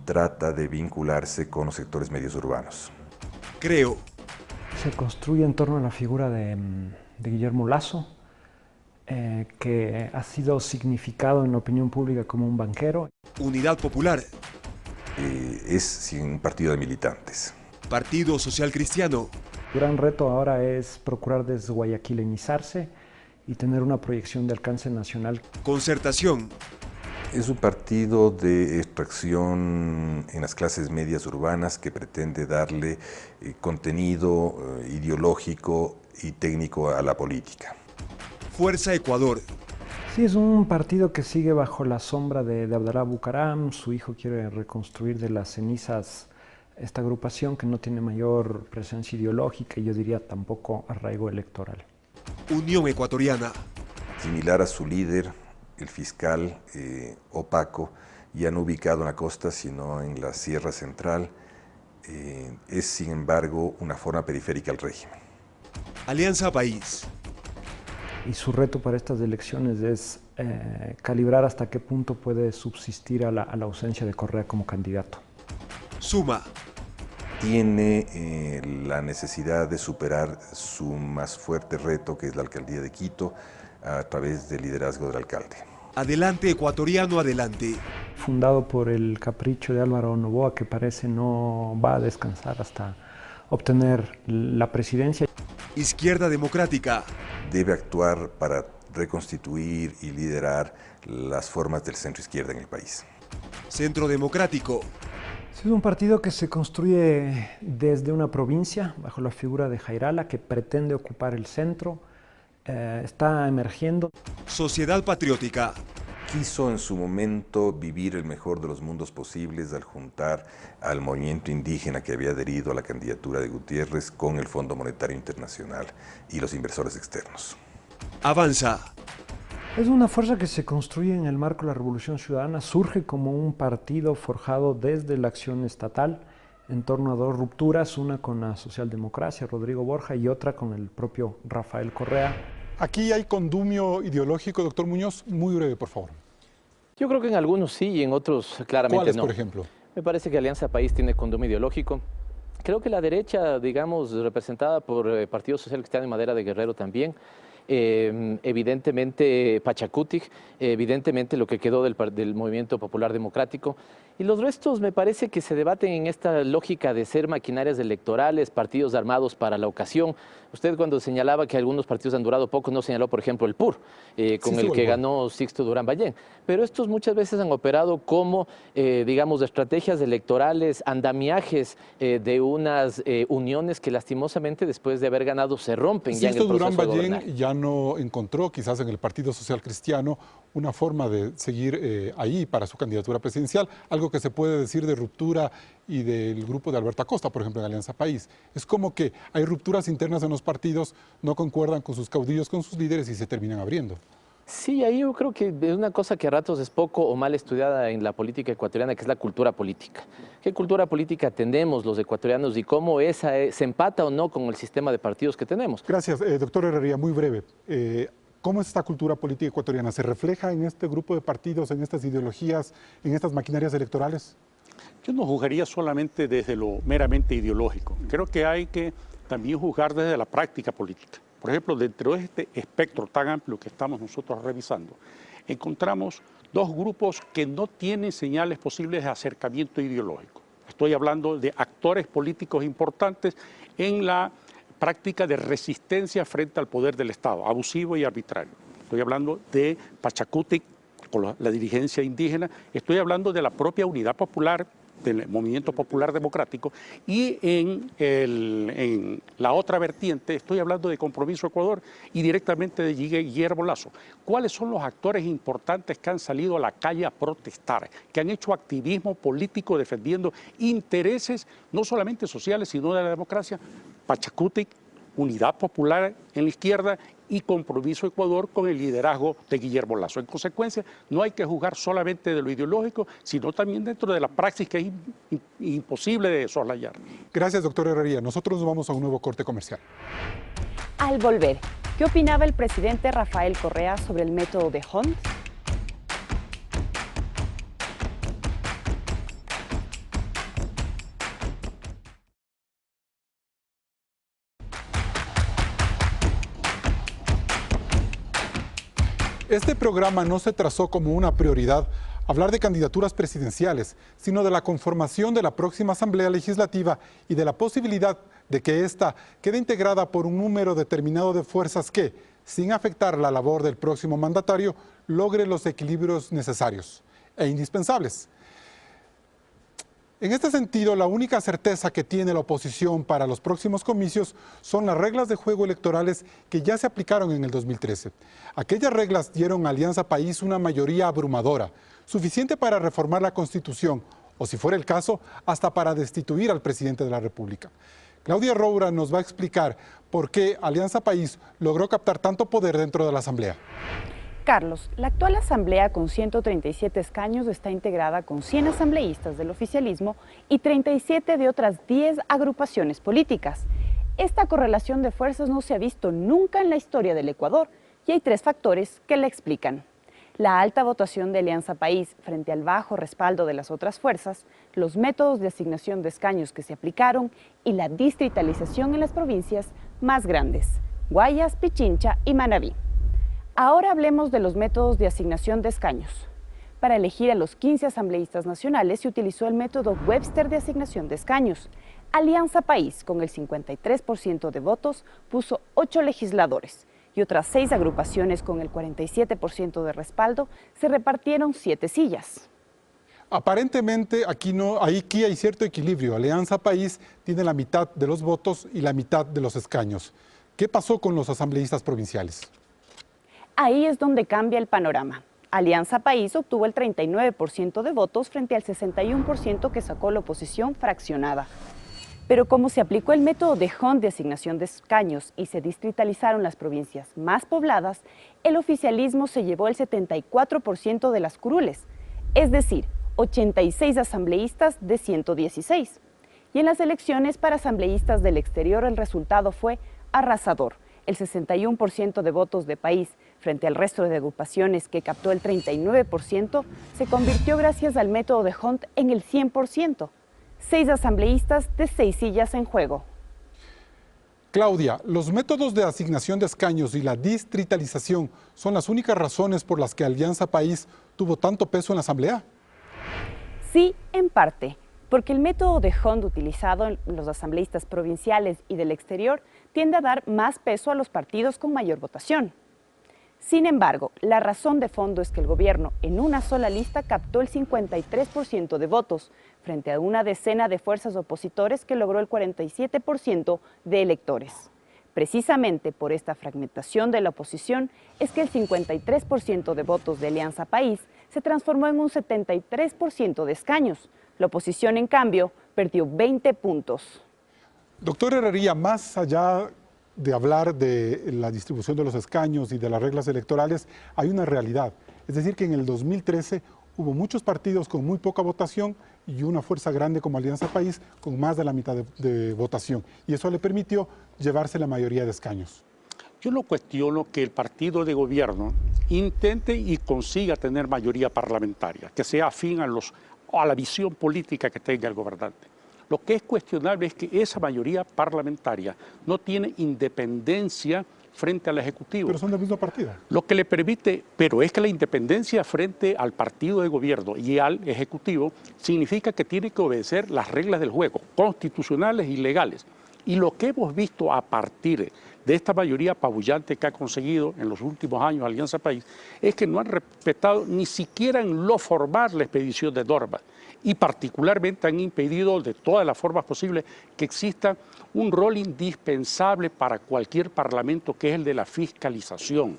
trata de vincularse con los sectores medios urbanos. Creo. Se construye en torno a la figura de Guillermo Lasso, que ha sido significado en la opinión pública como un banquero. Unidad Popular. Es un partido de militantes. Partido Social Cristiano. El gran reto ahora es procurar desguayaquilenizarse y tener una proyección de alcance nacional. Concertación. Es un partido de extracción en las clases medias urbanas que pretende darle contenido ideológico y técnico a la política. Fuerza Ecuador. Sí, es un partido que sigue bajo la sombra de Abdalá Bucaram. Su hijo quiere reconstruir de las cenizas esta agrupación que no tiene mayor presencia ideológica y yo diría tampoco arraigo electoral. Unión Ecuatoriana. Similar a su líder, el fiscal opaco, ya no ubicado en la costa sino en la Sierra Central, es sin embargo una forma periférica al régimen. Alianza País. Y su reto para estas elecciones es calibrar hasta qué punto puede subsistir a la ausencia de Correa como candidato. Suma. Tiene la necesidad de superar su más fuerte reto, que es la alcaldía de Quito, a través del liderazgo del alcalde. Adelante Ecuatoriano, adelante. Fundado por el capricho de Álvaro Noboa, que parece no va a descansar hasta obtener la presidencia. Izquierda Democrática. Debe actuar para reconstituir y liderar las formas del centro izquierda en el país. Centro Democrático. Es un partido que se construye desde una provincia, bajo la figura de Jairala, que pretende ocupar el centro, está emergiendo. Sociedad Patriótica. Quiso en su momento vivir el mejor de los mundos posibles al juntar al movimiento indígena que había adherido a la candidatura de Gutiérrez con el Fondo Monetario Internacional y los inversores externos. Avanza. Es una fuerza que se construye en el marco de la Revolución Ciudadana, surge como un partido forjado desde la acción estatal en torno a dos rupturas, una con la socialdemocracia, Rodrigo Borja, y otra con el propio Rafael Correa. Aquí hay condumio ideológico, doctor Muñoz, muy breve, por favor. Yo creo que en algunos sí y en otros claramente ¿Cuáles, no. por ejemplo? Me parece que Alianza País tiene condumio ideológico. Creo que la derecha, digamos, representada por Partido Social Cristiano y Madera de Guerrero también, evidentemente Pachacutic, evidentemente lo que quedó del Movimiento Popular Democrático, y los restos me parece que se debaten en esta lógica de ser maquinarias electorales, partidos armados para la ocasión. Usted cuando señalaba que algunos partidos han durado poco, no señaló, por ejemplo, el PUR, con el que ganó Sixto Durán Ballén. Pero estos muchas veces han operado como, digamos, estrategias electorales, andamiajes de unas uniones que lastimosamente después de haber ganado se rompen ya en el proceso de gobernar. Sixto Durán Ballén ya no encontró, quizás en el Partido Social Cristiano, una forma de seguir ahí para su candidatura presidencial, algo que se puede decir de ruptura y del grupo de Alberto Acosta, por ejemplo, en Alianza País. Es como que hay rupturas internas en los partidos, no concuerdan con sus caudillos, con sus líderes y se terminan abriendo. Sí, ahí yo creo que es una cosa que a ratos es poco o mal estudiada en la política ecuatoriana, que es la cultura política. ¿Qué cultura política tenemos los ecuatorianos y cómo esa se empata o no con el sistema de partidos que tenemos? Gracias, doctor Herrería, muy breve. ¿Cómo es esta cultura política ecuatoriana? ¿Se refleja en este grupo de partidos, en estas ideologías, en estas maquinarias electorales? Yo no juzgaría solamente desde lo meramente ideológico. Creo que hay que también juzgar desde la práctica política. Por ejemplo, dentro de este espectro tan amplio que estamos nosotros revisando, encontramos dos grupos que no tienen señales posibles de acercamiento ideológico. Estoy hablando de actores políticos importantes en la práctica de resistencia frente al poder del Estado, abusivo y arbitrario. Estoy hablando de Pachacutic, con la dirigencia indígena, estoy hablando de la propia Unidad Popular, del Movimiento Popular Democrático, y en la otra vertiente estoy hablando de Compromiso Ecuador y directamente de Guillermo Lasso. ¿Cuáles son los actores importantes que han salido a la calle a protestar, que han hecho activismo político defendiendo intereses no solamente sociales, sino de la democracia? Pachacutic, Unidad Popular en la izquierda y Compromiso Ecuador con el liderazgo de Guillermo Lasso. En consecuencia, no hay que juzgar solamente de lo ideológico, sino también dentro de la praxis que es imposible de soslayar. Gracias, doctor Herrería. Nosotros nos vamos a un nuevo corte comercial. Al volver, ¿qué opinaba el presidente Rafael Correa sobre el método de Hunt? Este programa no se trazó como una prioridad hablar de candidaturas presidenciales, sino de la conformación de la próxima Asamblea Legislativa y de la posibilidad de que ésta quede integrada por un número determinado de fuerzas que, sin afectar la labor del próximo mandatario, logre los equilibrios necesarios e indispensables. En este sentido, la única certeza que tiene la oposición para los próximos comicios son las reglas de juego electorales que ya se aplicaron en el 2013. Aquellas reglas dieron a Alianza País una mayoría abrumadora, suficiente para reformar la Constitución, o si fuera el caso, hasta para destituir al presidente de la República. Claudia Roura nos va a explicar por qué Alianza País logró captar tanto poder dentro de la Asamblea. Carlos, la actual Asamblea con 137 escaños está integrada con 100 asambleístas del oficialismo y 37 de otras 10 agrupaciones políticas. Esta correlación de fuerzas no se ha visto nunca en la historia del Ecuador y hay 3 factores que la explican. La alta votación de Alianza País frente al bajo respaldo de las otras fuerzas, los métodos de asignación de escaños que se aplicaron y la distritalización en las provincias más grandes, Guayas, Pichincha y Manabí. Ahora hablemos de los métodos de asignación de escaños. Para elegir a los 15 asambleístas nacionales se utilizó el método Webster de asignación de escaños. Alianza País, con el 53% de votos, puso 8 legisladores y otras 6 agrupaciones con el 47% de respaldo se repartieron 7 sillas. Aparentemente aquí hay cierto equilibrio. Alianza País tiene la mitad de los votos y la mitad de los escaños. ¿Qué pasó con los asambleístas provinciales? Ahí es donde cambia el panorama. Alianza País obtuvo el 39% de votos frente al 61% que sacó la oposición fraccionada. Pero como se aplicó el método de Hunt de asignación de escaños y se distritalizaron las provincias más pobladas, el oficialismo se llevó el 74% de las curules, es decir, 86 asambleístas de 116. Y en las elecciones para asambleístas del exterior el resultado fue arrasador. El 61% de votos de País frente al resto de agrupaciones que captó el 39% se convirtió gracias al método de Hunt en el 100%. 6 asambleístas de 6 sillas en juego. Claudia, ¿los métodos de asignación de escaños y la distritalización son las únicas razones por las que Alianza País tuvo tanto peso en la Asamblea? Sí, en parte, porque el método de Hunt utilizado en los asambleístas provinciales y del exterior tiende a dar más peso a los partidos con mayor votación. Sin embargo, la razón de fondo es que el gobierno en una sola lista captó el 53% de votos, frente a una decena de fuerzas opositores que logró el 47% de electores. Precisamente por esta fragmentación de la oposición es que el 53% de votos de Alianza País se transformó en un 73% de escaños. La oposición, en cambio, perdió 20 puntos. Doctor Herrería, más allá de hablar de la distribución de los escaños y de las reglas electorales, hay una realidad. Es decir, que en el 2013 hubo muchos partidos con muy poca votación y una fuerza grande como Alianza País con más de la mitad de votación. Y eso le permitió llevarse la mayoría de escaños. Yo no cuestiono que el partido de gobierno intente y consiga tener mayoría parlamentaria, que sea afín a la visión política que tenga el gobernante. Lo que es cuestionable es que esa mayoría parlamentaria no tiene independencia frente al Ejecutivo. Pero son del mismo partido. Lo que le permite, pero es que la independencia frente al partido de gobierno y al Ejecutivo significa que tiene que obedecer las reglas del juego, constitucionales y legales. Y lo que hemos visto a partir de esta mayoría apabullante que ha conseguido en los últimos años Alianza País es que no han respetado ni siquiera en lo formal la expedición de normas y particularmente han impedido de todas las formas posibles que exista un rol indispensable para cualquier parlamento, que es el de la fiscalización.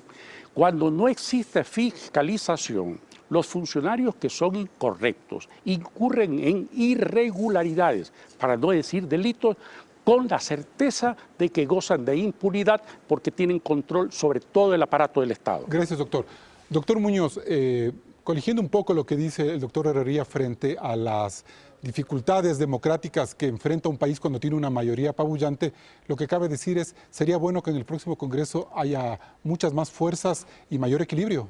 Cuando no existe fiscalización, los funcionarios que son incorrectos incurren en irregularidades, para no decir delitos, con la certeza de que gozan de impunidad porque tienen control sobre todo el aparato del Estado. Gracias, doctor. Doctor Muñoz, corrigiendo un poco lo que dice el doctor Herrería frente a las dificultades democráticas que enfrenta un país cuando tiene una mayoría apabullante, lo que cabe decir es, sería bueno que en el próximo Congreso haya muchas más fuerzas y mayor equilibrio.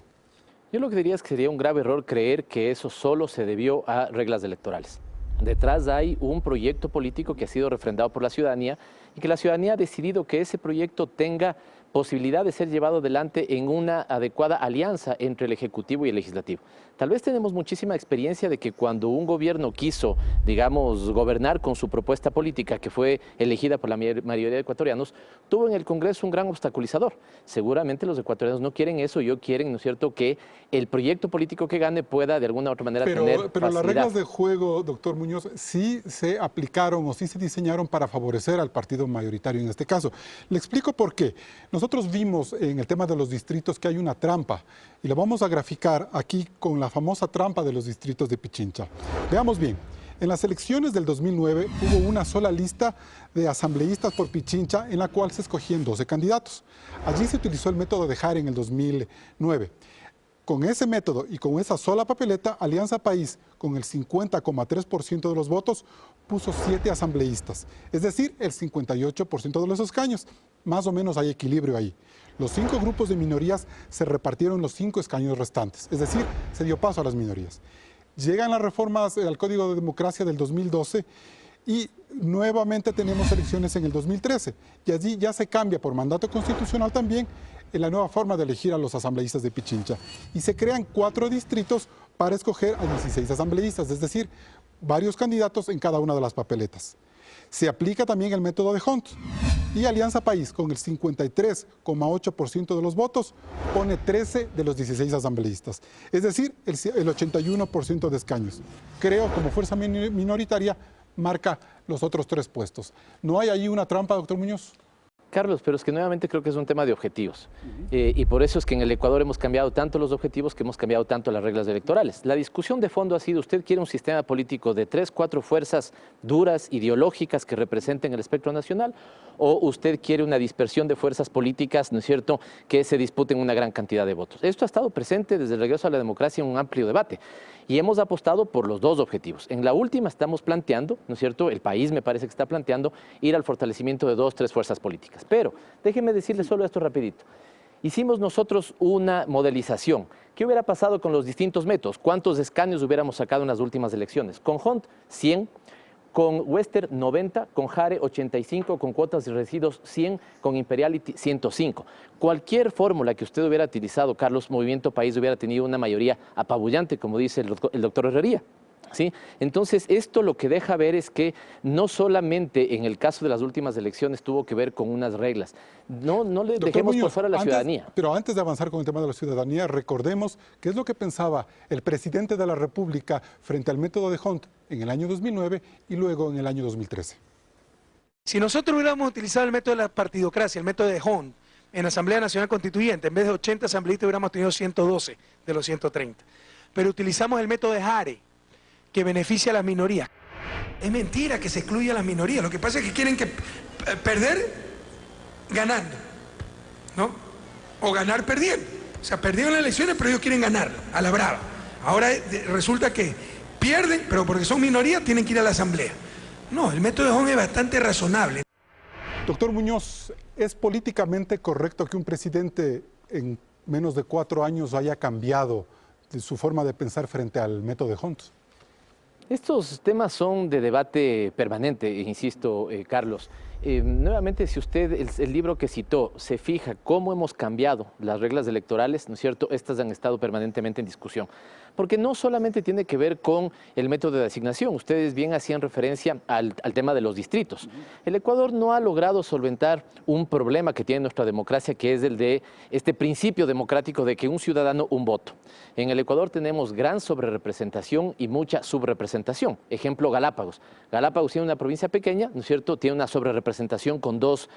Yo lo que diría es que sería un grave error creer que eso solo se debió a reglas electorales. Detrás hay un proyecto político que ha sido refrendado por la ciudadanía y que la ciudadanía ha decidido que ese proyecto tenga posibilidad de ser llevado adelante en una adecuada alianza entre el Ejecutivo y el Legislativo. Tal vez tenemos muchísima experiencia de que cuando un gobierno quiso, digamos, gobernar con su propuesta política, que fue elegida por la mayoría de ecuatorianos, tuvo en el Congreso un gran obstaculizador. Seguramente los ecuatorianos no quieren eso, ellos quieren, ¿no es cierto?, que el proyecto político que gane pueda de alguna u otra manera tener Pero las facilidad. reglas de juego, doctor Muñoz, sí se aplicaron o sí se diseñaron para favorecer al partido mayoritario en este caso. Le explico por qué. Nosotros vimos en el tema de los distritos que hay una trampa y la vamos a graficar aquí con la famosa trampa de los distritos de Pichincha. Veamos bien. En las elecciones del 2009 hubo una sola lista de asambleístas por Pichincha en la cual se escogían 12 candidatos. Allí se utilizó el método de Jare en el 2009. Con ese método y con esa sola papeleta, Alianza País, con el 50,3% de los votos, puso 7 asambleístas, es decir, el 58% de los escaños. Más o menos hay equilibrio ahí. Los 5 grupos de minorías se repartieron los 5 escaños restantes, es decir, se dio paso a las minorías. Llegan las reformas al Código de Democracia del 2012 y nuevamente tenemos elecciones en el 2013. Y allí ya se cambia por mandato constitucional también en la nueva forma de elegir a los asambleístas de Pichincha. Y se crean 4 distritos para escoger a 16 asambleístas, es decir, varios candidatos en cada una de las papeletas. Se aplica también el método de Hunt. Y Alianza País, con el 53,8% de los votos, pone 13 de los 16 asambleístas. Es decir, el 81% de escaños. Creo, como fuerza minoritaria, marca los otros 3 puestos. ¿No hay ahí una trampa, doctor Muñoz? Carlos, pero es que nuevamente creo que es un tema de objetivos. Y por eso es que en el Ecuador hemos cambiado tanto los objetivos que hemos cambiado tanto las reglas electorales. La discusión de fondo ha sido, ¿usted quiere un sistema político de 3, 4 fuerzas duras, ideológicas que representen el espectro nacional? ¿O usted quiere una dispersión de fuerzas políticas, ¿no es cierto?, que se disputen una gran cantidad de votos? Esto ha estado presente desde el regreso a la democracia en un amplio debate. Y hemos apostado por los 2 objetivos. En la última estamos planteando, ¿no es cierto?, el país me parece que está planteando ir al fortalecimiento de 2, 3 fuerzas políticas. Pero déjenme decirles solo esto rapidito. Hicimos nosotros una modelización. ¿Qué hubiera pasado con los distintos métodos? ¿Cuántos escaños hubiéramos sacado en las últimas elecciones? Con Hunt, 100. Con Wester 90, con Jare 85, con cuotas de residuos 100, con Imperiality 105. Cualquier fórmula que usted hubiera utilizado, Carlos, Movimiento País hubiera tenido una mayoría apabullante, como dice el doctor Herrería. ¿Sí? Entonces, esto lo que deja ver es que no solamente en el caso de las últimas elecciones tuvo que ver con unas reglas. No le dejemos por fuera a la ciudadanía. Pero antes de avanzar con el tema de la ciudadanía, recordemos qué es lo que pensaba el presidente de la República frente al método de Hunt en el año 2009 y luego en el año 2013. Si nosotros hubiéramos utilizado el método de la partidocracia, el método de Hunt, en la Asamblea Nacional Constituyente, en vez de 80 asambleístas hubiéramos tenido 112 de los 130. Pero utilizamos el método de Jare, que beneficia a las minorías. Es mentira que se excluya a las minorías, lo que pasa es que quieren perder ganando, ¿no? O ganar perdiendo. O sea, perdieron las elecciones, pero ellos quieren ganar, a la brava. Ahora resulta que pierden, pero porque son minorías tienen que ir a la asamblea. No, el método de Hunt es bastante razonable. Doctor Muñoz, ¿es políticamente correcto que un presidente en menos de 4 años haya cambiado su forma de pensar frente al método de Hunt? Estos temas son de debate permanente, insisto, Carlos. Nuevamente, si usted, el libro que citó, se fija cómo hemos cambiado las reglas electorales, ¿no es cierto?, estas han estado permanentemente en discusión. Porque no solamente tiene que ver con el método de asignación, ustedes bien hacían referencia al tema de los distritos. El Ecuador no ha logrado solventar un problema que tiene nuestra democracia, que es el de este principio democrático de que un ciudadano, un voto. En el Ecuador tenemos gran sobrerepresentación y mucha subrepresentación. Ejemplo, Galápagos. Galápagos tiene una provincia pequeña, ¿no es cierto?, tiene una sobrerepresentación con 2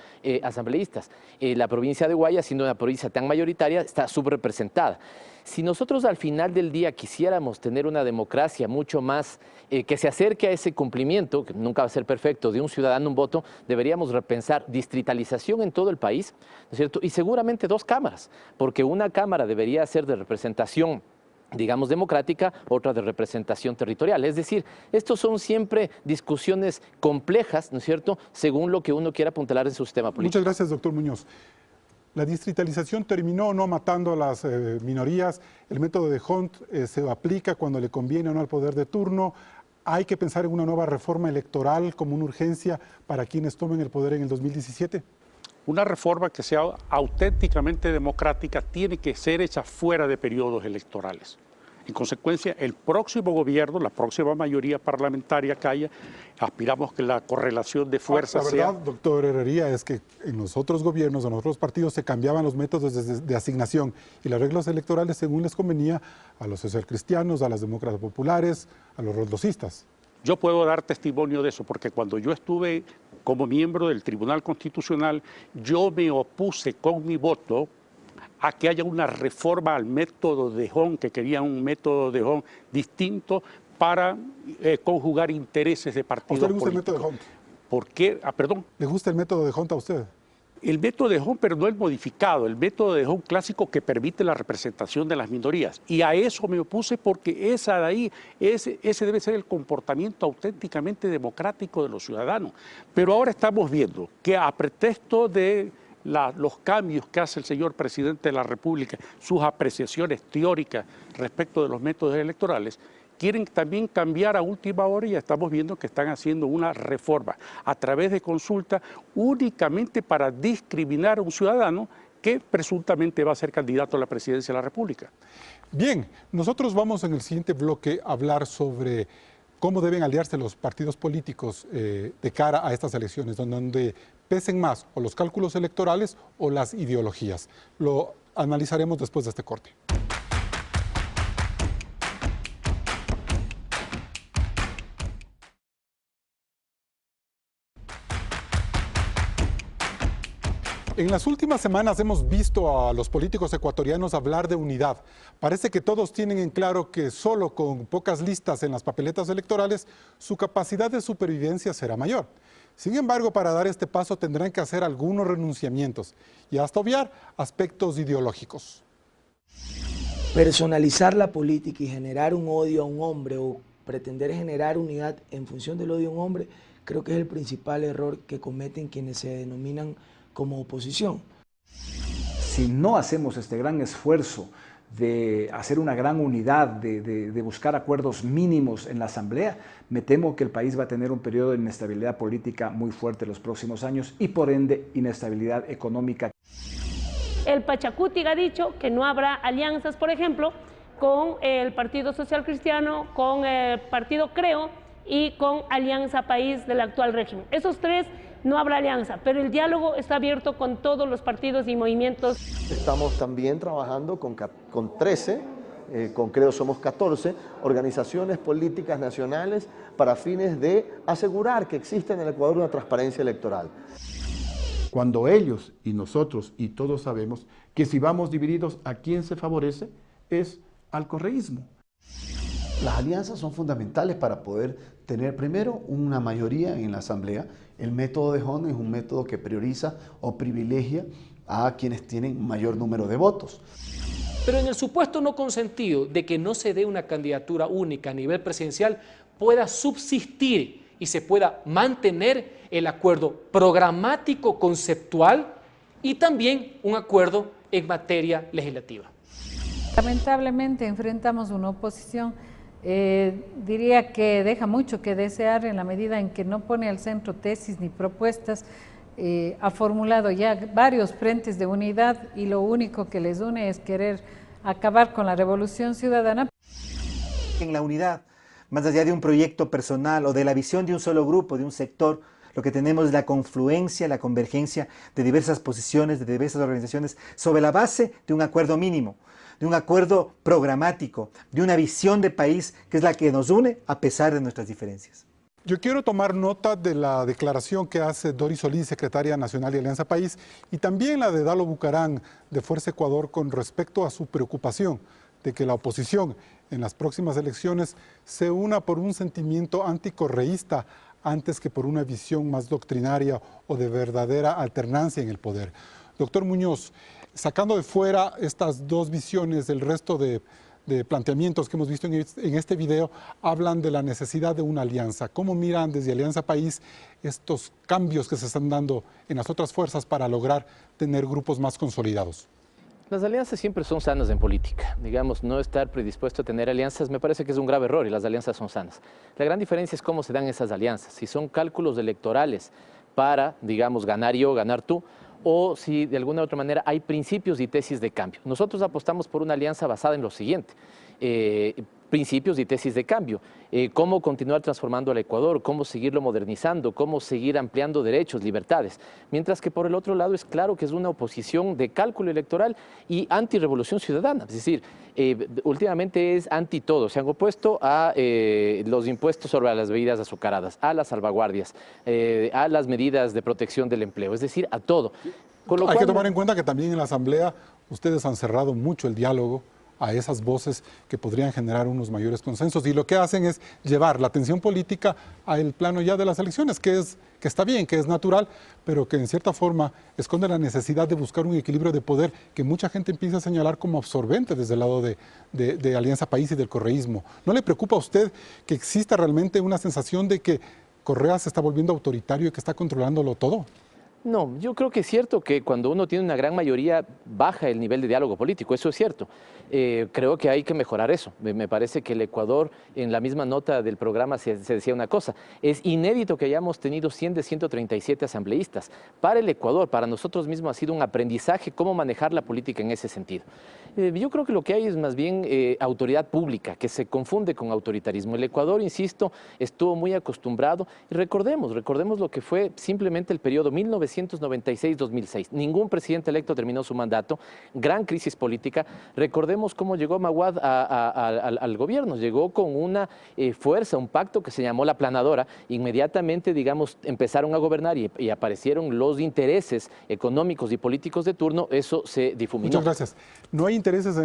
asambleístas. La provincia de Guayas, siendo una provincia tan mayoritaria, está subrepresentada. Si nosotros al final del día quisiéramos tener una democracia mucho más que se acerque a ese cumplimiento, que nunca va a ser perfecto, de un ciudadano, un voto, deberíamos repensar distritalización en todo el país, ¿no es cierto? Y seguramente 2 cámaras, porque una cámara debería ser de representación, digamos, democrática, otra de representación territorial. Es decir, estos son siempre discusiones complejas, ¿no es cierto?, según lo que uno quiera apuntalar en su sistema político. Muchas gracias, doctor Muñoz. ¿La distritalización terminó o no matando a las minorías? ¿El método de Hunt se aplica cuando le conviene o no al poder de turno? ¿Hay que pensar en una nueva reforma electoral como una urgencia para quienes tomen el poder en el 2017? una reforma que sea auténticamente democrática tiene que ser hecha fuera de periodos electorales. En consecuencia, el próximo gobierno, la próxima mayoría parlamentaria que haya, aspiramos que la correlación de fuerzas sea... La verdad, doctor Herrería, es que en los otros gobiernos, en los otros partidos, se cambiaban los métodos de asignación y las reglas electorales según les convenía a los socialcristianos, a las demócratas populares, a los rodosistas. Yo puedo dar testimonio de eso, porque cuando yo estuve como miembro del Tribunal Constitucional, yo me opuse con mi voto a que haya una reforma al método de Hong, que querían un método de Hong distinto para conjugar intereses de partidos políticos. ¿A usted le gusta el método de Hong? ¿Por qué? Perdón. ¿Le gusta el método de Hong a usted? El método de Hong, pero no el modificado, el método de Hong clásico que permite la representación de las minorías. Y a eso me opuse porque esa de ahí, ese debe ser el comportamiento auténticamente democrático de los ciudadanos. Pero ahora estamos viendo que a pretexto de los cambios que hace el señor presidente de la República, sus apreciaciones teóricas respecto de los métodos electorales, quieren también cambiar a última hora y ya estamos viendo que están haciendo una reforma a través de consulta únicamente para discriminar a un ciudadano que presuntamente va a ser candidato a la presidencia de la República. Bien, nosotros vamos en el siguiente bloque a hablar sobre cómo deben aliarse los partidos políticos de cara a estas elecciones, donde pesen más o los cálculos electorales o las ideologías. Lo analizaremos después de este corte. En las últimas semanas hemos visto a los políticos ecuatorianos hablar de unidad. Parece que todos tienen en claro que solo con pocas listas en las papeletas electorales, su capacidad de supervivencia será mayor. Sin embargo, para dar este paso tendrán que hacer algunos renunciamientos y hasta obviar aspectos ideológicos. Personalizar la política y generar un odio a un hombre o pretender generar unidad en función del odio a un hombre, creo que es el principal error que cometen quienes se denominan como oposición. Si no hacemos este gran esfuerzo de hacer una gran unidad, de buscar acuerdos mínimos en la Asamblea, me temo que el país va a tener un periodo de inestabilidad política muy fuerte en los próximos años y por ende inestabilidad económica. El Pachacutic ha dicho que no habrá alianzas, por ejemplo, con el Partido Social Cristiano, con el Partido Creo y con Alianza País del actual régimen. Esos tres no habrá alianza, pero el diálogo está abierto con todos los partidos y movimientos. Estamos también trabajando con 13, con Creo somos 14, organizaciones políticas nacionales para fines de asegurar que existe en el Ecuador una transparencia electoral. Cuando ellos y nosotros y todos sabemos que si vamos divididos, ¿a quién se favorece? Es al correísmo. Las alianzas son fundamentales para poder tener primero una mayoría en la Asamblea. El método de Hong es un método que prioriza o privilegia a quienes tienen mayor número de votos. Pero en el supuesto no consentido de que no se dé una candidatura única a nivel presidencial, pueda subsistir y se pueda mantener el acuerdo programático conceptual y también un acuerdo en materia legislativa. Lamentablemente enfrentamos una oposición, diría que deja mucho que desear en la medida en que no pone al centro tesis ni propuestas, ha formulado ya varios frentes de unidad y lo único que les une es querer acabar con la revolución ciudadana. En la unidad, más allá de un proyecto personal o de la visión de un solo grupo, de un sector, lo que tenemos es la confluencia, la convergencia de diversas posiciones, de diversas organizaciones, sobre la base de un acuerdo mínimo, de un acuerdo programático, de una visión de país que es la que nos une a pesar de nuestras diferencias. Yo quiero tomar nota de la declaración que hace Doris Solís, secretaria nacional de Alianza País, y también la de Dalo Bucarán, de Fuerza Ecuador, con respecto a su preocupación de que la oposición en las próximas elecciones se una por un sentimiento anticorreísta antes que por una visión más doctrinaria o de verdadera alternancia en el poder. Doctor Muñoz, sacando de fuera estas dos visiones, el resto de planteamientos que hemos visto en este video hablan de la necesidad de una alianza. ¿Cómo miran desde Alianza País estos cambios que se están dando en las otras fuerzas para lograr tener grupos más consolidados? Las alianzas siempre son sanas en política. Digamos, no estar predispuesto a tener alianzas me parece que es un grave error y las alianzas son sanas. La gran diferencia es cómo se dan esas alianzas. Si son cálculos electorales para, digamos, ganar yo, ganar tú, o si de alguna u otra manera hay principios y tesis de cambio. Nosotros apostamos por una alianza basada en lo siguiente. Principios y tesis de cambio, cómo continuar transformando al Ecuador, cómo seguirlo modernizando, cómo seguir ampliando derechos, libertades. Mientras que por el otro lado es claro que es una oposición de cálculo electoral y antirrevolución ciudadana. Es decir, últimamente es anti todo. Se han opuesto a los impuestos sobre las bebidas azucaradas, a las salvaguardias, a las medidas de protección del empleo, es decir, a todo. Hay que tomar en cuenta que también en la Asamblea ustedes han cerrado mucho el diálogo a esas voces que podrían generar unos mayores consensos, y lo que hacen es llevar la tensión política al plano ya de las elecciones, que está bien, que es natural, pero que en cierta forma esconde la necesidad de buscar un equilibrio de poder que mucha gente empieza a señalar como absorbente desde el lado de Alianza País y del correísmo. ¿No le preocupa a usted que exista realmente una sensación de que Correa se está volviendo autoritario y que está controlándolo todo? No, yo creo que es cierto que cuando uno tiene una gran mayoría baja el nivel de diálogo político, eso es cierto. Creo que hay que mejorar eso. Me parece que el Ecuador, en la misma nota del programa se decía una cosa, es inédito que hayamos tenido 100 de 137 asambleístas. Para el Ecuador, para nosotros mismos ha sido un aprendizaje cómo manejar la política en ese sentido. Yo creo que lo que hay es más bien autoridad pública, que se confunde con autoritarismo. El Ecuador, insisto, estuvo muy acostumbrado, y recordemos lo que fue simplemente el periodo 1996-2006. Ningún presidente electo terminó su mandato, gran crisis política. Recordemos cómo llegó Maguad al gobierno, llegó con una fuerza, un pacto que se llamó la Planadora. Inmediatamente, digamos, empezaron a gobernar y aparecieron los intereses económicos y políticos de turno, eso se difuminó. Muchas gracias. No hay intereses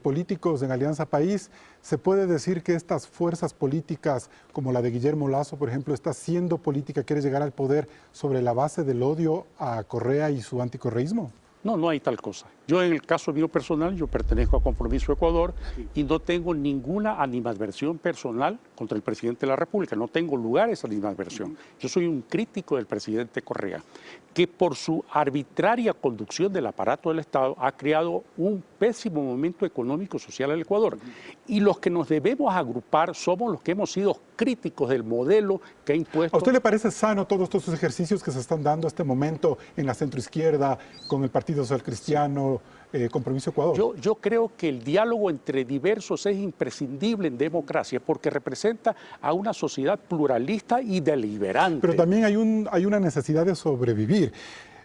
políticos en Alianza País. ¿Se puede decir que estas fuerzas políticas, como la de Guillermo Lasso, por ejemplo, está haciendo política, quiere llegar al poder sobre la base del odio a Correa y su anticorreísmo? No, no hay tal cosa. Yo en el caso mío personal, yo pertenezco a Compromiso Ecuador y no tengo ninguna animadversión personal contra el presidente de la República. No tengo lugar a esa animadversión. Yo soy un crítico del presidente Correa, que por su arbitraria conducción del aparato del Estado ha creado un pésimo momento económico y social en el Ecuador. Y los que nos debemos agrupar somos los que hemos sido críticos del modelo que ha impuesto. ¿A usted le parece sano todos estos ejercicios que se están dando a este momento en la centroizquierda, con el Partido Social Cristiano, Compromiso Ecuador? Yo creo que el diálogo entre diversos es imprescindible en democracia porque representa a una sociedad pluralista y deliberante. Pero también hay una necesidad de sobrevivir.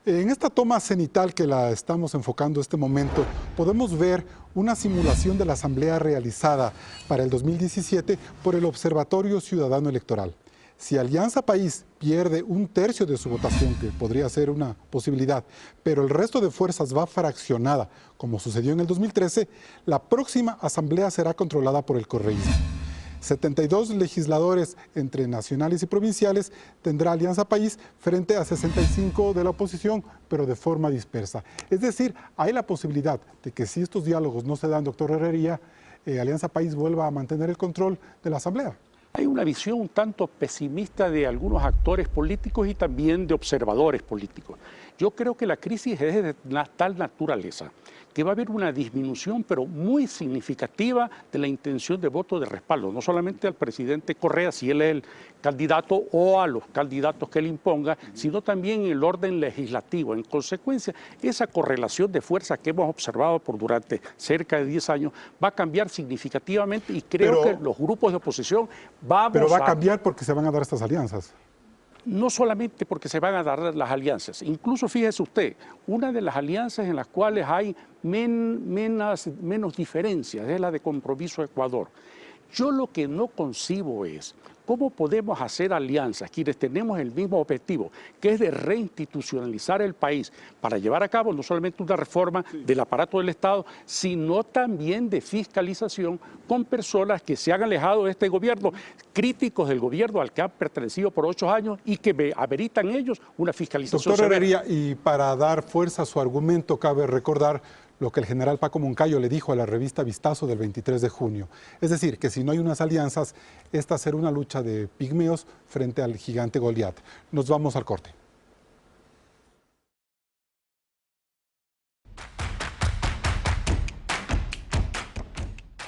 En esta toma cenital que la estamos enfocando en este momento, podemos ver una simulación de la asamblea realizada para el 2017 por el Observatorio Ciudadano Electoral. Si Alianza País pierde 1/3 de su votación, que podría ser una posibilidad, pero el resto de fuerzas va fraccionada, como sucedió en el 2013, la próxima asamblea será controlada por el correísmo. 72 legisladores entre nacionales y provinciales tendrá Alianza País frente a 65 de la oposición, pero de forma dispersa. Es decir, hay la posibilidad de que si estos diálogos no se dan, doctor Herrería, Alianza País vuelva a mantener el control de la asamblea. Hay una visión un tanto pesimista de algunos actores políticos y también de observadores políticos. Yo creo que la crisis es de tal naturaleza que va a haber una disminución, pero muy significativa, de la intención de voto de respaldo, no solamente al presidente Correa, si él es el candidato, o a los candidatos que él imponga, sino también en el orden legislativo. En consecuencia, esa correlación de fuerzas que hemos observado durante cerca de 10 años va a cambiar significativamente y creo que los grupos de oposición Pero va a cambiar porque se van a dar estas alianzas. No solamente porque se van a dar las alianzas, incluso fíjese usted, una de las alianzas en las cuales hay menos diferencias es la de Compromiso Ecuador. Yo lo que no concibo es cómo podemos hacer alianzas, quienes tenemos el mismo objetivo, que es de reinstitucionalizar el país para llevar a cabo no solamente una reforma del aparato del Estado, sino también de fiscalización con personas que se han alejado de este gobierno, críticos del gobierno al que han pertenecido por 8 años y que ameritan ellos una fiscalización Doctor severa. Herrería, y para dar fuerza a su argumento, cabe recordar lo que el general Paco Moncayo le dijo a la revista Vistazo del 23 de junio. Es decir, que si no hay unas alianzas, esta será una lucha de pigmeos frente al gigante Goliat. Nos vamos al corte.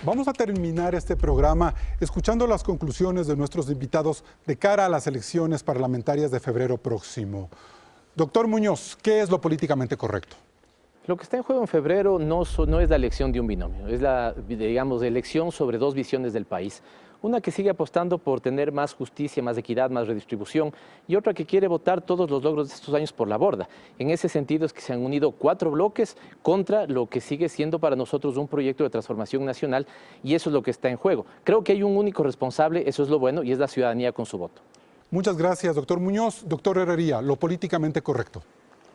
Vamos a terminar este programa escuchando las conclusiones de nuestros invitados de cara a las elecciones parlamentarias de febrero próximo. Doctor Muñoz, ¿qué es lo políticamente correcto? Lo que está en juego en febrero no es la elección de un binomio, es la, digamos, elección sobre dos visiones del país. Una que sigue apostando por tener más justicia, más equidad, más redistribución, y otra que quiere botar todos los logros de estos años por la borda. En ese sentido es que se han unido 4 bloques contra lo que sigue siendo para nosotros un proyecto de transformación nacional, y eso es lo que está en juego. Creo que hay un único responsable, eso es lo bueno, y es la ciudadanía con su voto. Muchas gracias, doctor Muñoz. Doctor Herrería, lo políticamente correcto.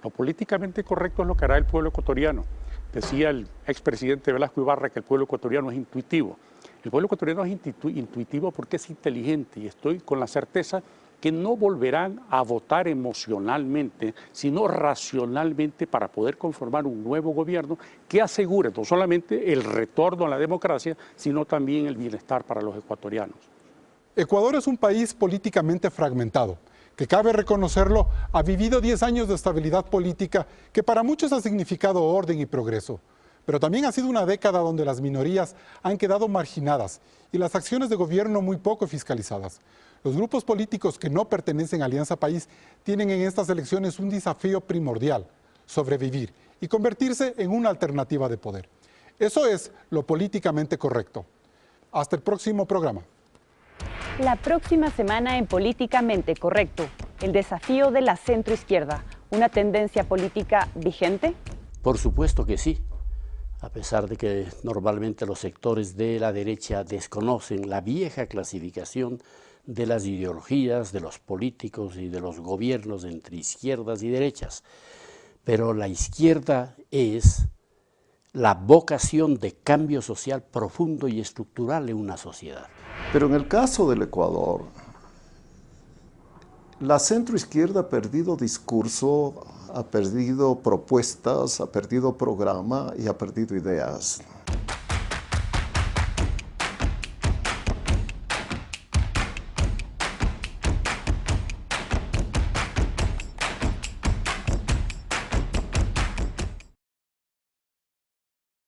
Lo políticamente correcto es lo que hará el pueblo ecuatoriano. Decía el expresidente Velasco Ibarra que el pueblo ecuatoriano es intuitivo. El pueblo ecuatoriano es intuitivo porque es inteligente y estoy con la certeza que no volverán a votar emocionalmente, sino racionalmente para poder conformar un nuevo gobierno que asegure no solamente el retorno a la democracia, sino también el bienestar para los ecuatorianos. Ecuador es un país políticamente fragmentado, que cabe reconocerlo, ha vivido 10 años de estabilidad política que para muchos ha significado orden y progreso. Pero también ha sido una década donde las minorías han quedado marginadas y las acciones de gobierno muy poco fiscalizadas. Los grupos políticos que no pertenecen a Alianza País tienen en estas elecciones un desafío primordial: sobrevivir y convertirse en una alternativa de poder. Eso es lo políticamente correcto. Hasta el próximo programa. La próxima semana en Políticamente Correcto, el desafío de la centroizquierda, ¿una tendencia política vigente? Por supuesto que sí, a pesar de que normalmente los sectores de la derecha desconocen la vieja clasificación de las ideologías de los políticos y de los gobiernos entre izquierdas y derechas. Pero la izquierda es la vocación de cambio social profundo y estructural en una sociedad. Pero en el caso del Ecuador, la centroizquierda ha perdido discurso, ha perdido propuestas, ha perdido programa y ha perdido ideas.